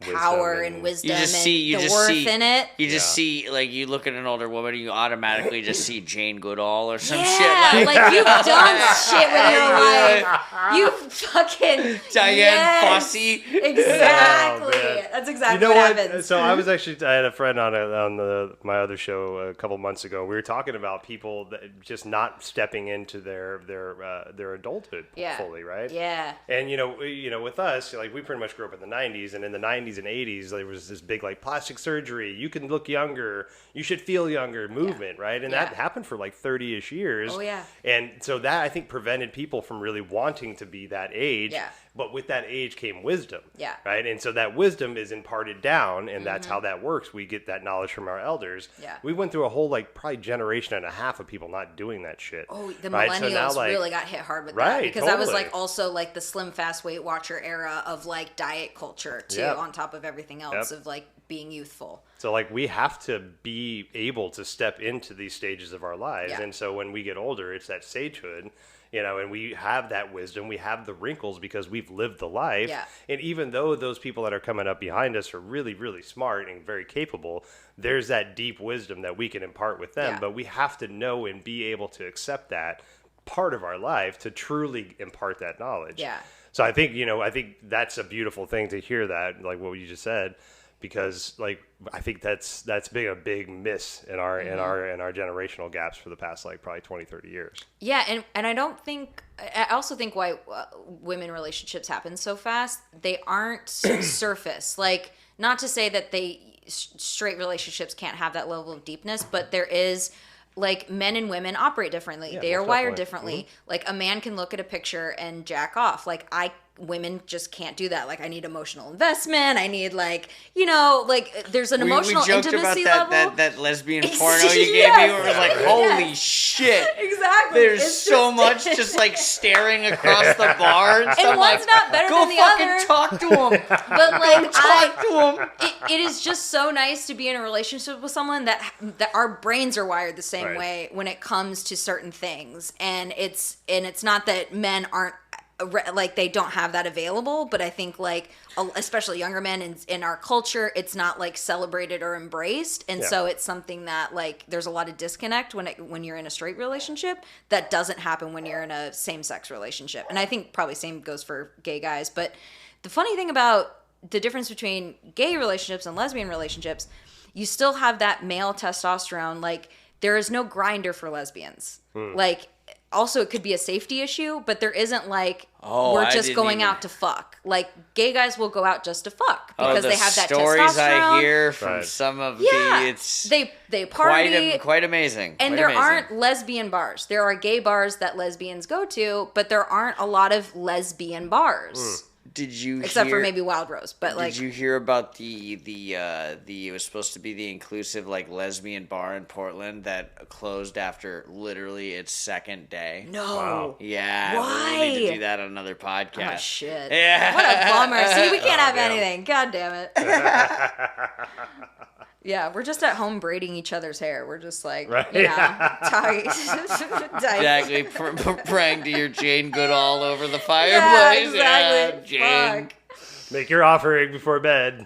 Speaker 3: power and wisdom and the worth in it.
Speaker 2: You just see, like, you look at an older woman and you automatically just see Jane Goodall or some shit.
Speaker 3: Yeah, like you've done shit with your life. You fucking
Speaker 2: Diane Fossey.
Speaker 3: Exactly.
Speaker 4: Oh,
Speaker 3: that's exactly
Speaker 4: you know
Speaker 3: what
Speaker 4: what?
Speaker 3: happens.
Speaker 4: So I had a friend on my other show a couple months ago. We were talking about people that just not stepping into their adulthood fully, right?
Speaker 3: Yeah.
Speaker 4: And you know, with us, like we pretty much grew up in the '90s, and in the '90s and '80s, there was this big like plastic surgery. You can look younger. You should feel younger movement, right? And that happened for like 30-ish years.
Speaker 3: Oh yeah.
Speaker 4: And so that I think prevented people from really wanting to be that age.
Speaker 3: Yeah.
Speaker 4: But with that age came wisdom.
Speaker 3: Yeah.
Speaker 4: Right. And so that wisdom is imparted down, and that's how that works. We get that knowledge from our elders.
Speaker 3: Yeah.
Speaker 4: We went through a whole like probably generation and a half of people not doing that shit.
Speaker 3: Oh, the
Speaker 4: right?
Speaker 3: millennials
Speaker 4: So now,
Speaker 3: really got hit hard with
Speaker 4: Right,
Speaker 3: that because that was
Speaker 4: totally.
Speaker 3: like also like the slim fast Weight Watcher era of like diet culture too, on top of everything else of like being youthful.
Speaker 4: So like we have to be able to step into these stages of our lives, and so when we get older, it's that sagehood. You know, and we have that wisdom, we have the wrinkles because we've lived the life.
Speaker 3: Yeah.
Speaker 4: And even though those people that are coming up behind us are really, really smart and very capable, there's that deep wisdom that we can impart with them.
Speaker 3: Yeah.
Speaker 4: But we have to know and be able to accept that part of our life to truly impart that knowledge.
Speaker 3: Yeah.
Speaker 4: So I think that's a beautiful thing to hear that, like what you just said, because like I think that's been a big miss in our generational gaps for the past like probably 20, 30 years.
Speaker 3: Yeah, and I also think why women relationships happen so fast, they aren't surface. Like, not to say that straight relationships can't have that level of deepness, but there is, like, men and women operate differently. They are wired differently. Like, a man can look at a picture and jack off. Like, women just can't do that. Like, I need emotional investment. I need, like, there's an emotional intimacy level.
Speaker 2: That lesbian porno you gave me where it was like, holy shit.
Speaker 3: Exactly.
Speaker 2: There's so much just like staring across the bar and stuff.
Speaker 3: And one's not better than the other.
Speaker 2: Go fucking talk to him.
Speaker 3: But like,
Speaker 2: Talk to him.
Speaker 3: it is just so nice to be in a relationship with someone that our brains are wired the same way when it comes to certain things. And it's not that men aren't, like, they don't have that available, but I think like especially younger men in our culture, it's not like celebrated or embraced, and so it's something that like there's a lot of disconnect when you're in a straight relationship that doesn't happen when you're in a same-sex relationship. And I think probably same goes for gay guys. But the funny thing about the difference between gay relationships and lesbian relationships, you still have that male testosterone. Like, there is no grinder for lesbians. Like, also, it could be a safety issue, but there isn't like, we're just going out to fuck. Like, gay guys will go out just to fuck because they have that testosterone.
Speaker 2: Stories I hear from some of it's
Speaker 3: they party.
Speaker 2: Quite amazing.
Speaker 3: And there aren't lesbian bars. There are gay bars that lesbians go to, but there aren't a lot of lesbian bars.
Speaker 2: Did you
Speaker 3: except
Speaker 2: hear,
Speaker 3: for maybe Wild Rose, but like,
Speaker 2: did you hear about the it was supposed to be the inclusive like lesbian bar in Portland that closed after literally its second day?
Speaker 3: No.
Speaker 4: Wow.
Speaker 2: Yeah.
Speaker 3: Why?
Speaker 2: We need to do that on another podcast.
Speaker 3: Oh shit.
Speaker 2: Yeah.
Speaker 3: What a bummer. See, we can't have anything. God damn it. Yeah, we're just at home braiding each other's hair. We're just like, tight.
Speaker 2: Exactly. Praying to your Jane Goodall over the fireplace.
Speaker 3: Yeah, exactly.
Speaker 2: Yeah, Jane.
Speaker 3: Fuck.
Speaker 4: Make your offering before bed.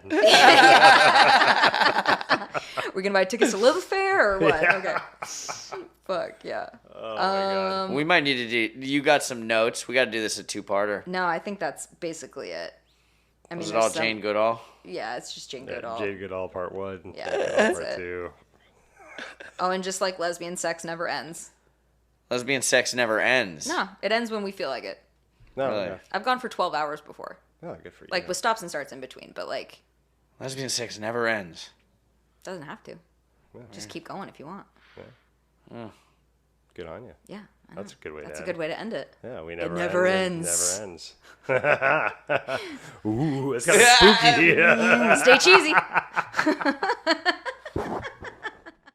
Speaker 3: We're gonna buy tickets to Live Fair or what? Yeah. Okay. Fuck yeah.
Speaker 4: Oh my god.
Speaker 2: We might need to do. You got some notes? We got to do this a two-parter.
Speaker 3: No, I think that's basically it. I mean,
Speaker 2: Was it all Jane Goodall?
Speaker 3: Yeah, it's just Jane Goodall.
Speaker 4: Jane Goodall part 1.
Speaker 3: Yeah,
Speaker 4: part 2.
Speaker 3: Oh, and just like lesbian sex never ends.
Speaker 2: Lesbian sex never ends.
Speaker 3: No, it ends when we feel like it.
Speaker 4: No,
Speaker 2: Really?
Speaker 4: no.
Speaker 3: I've gone for 12 hours before.
Speaker 4: Oh, good for you.
Speaker 3: Like with stops and starts in between, but like
Speaker 2: Lesbian sex never ends.
Speaker 3: doesn't have to. Just keep going if you want.
Speaker 4: Good on you.
Speaker 3: Yeah.
Speaker 4: That's a good way to end.
Speaker 3: That's a good way to end it.
Speaker 4: Yeah, we
Speaker 3: It
Speaker 4: never
Speaker 3: never
Speaker 4: end.
Speaker 3: ends.
Speaker 4: It never ends. Ooh, it's kind of spooky.
Speaker 3: Stay cheesy.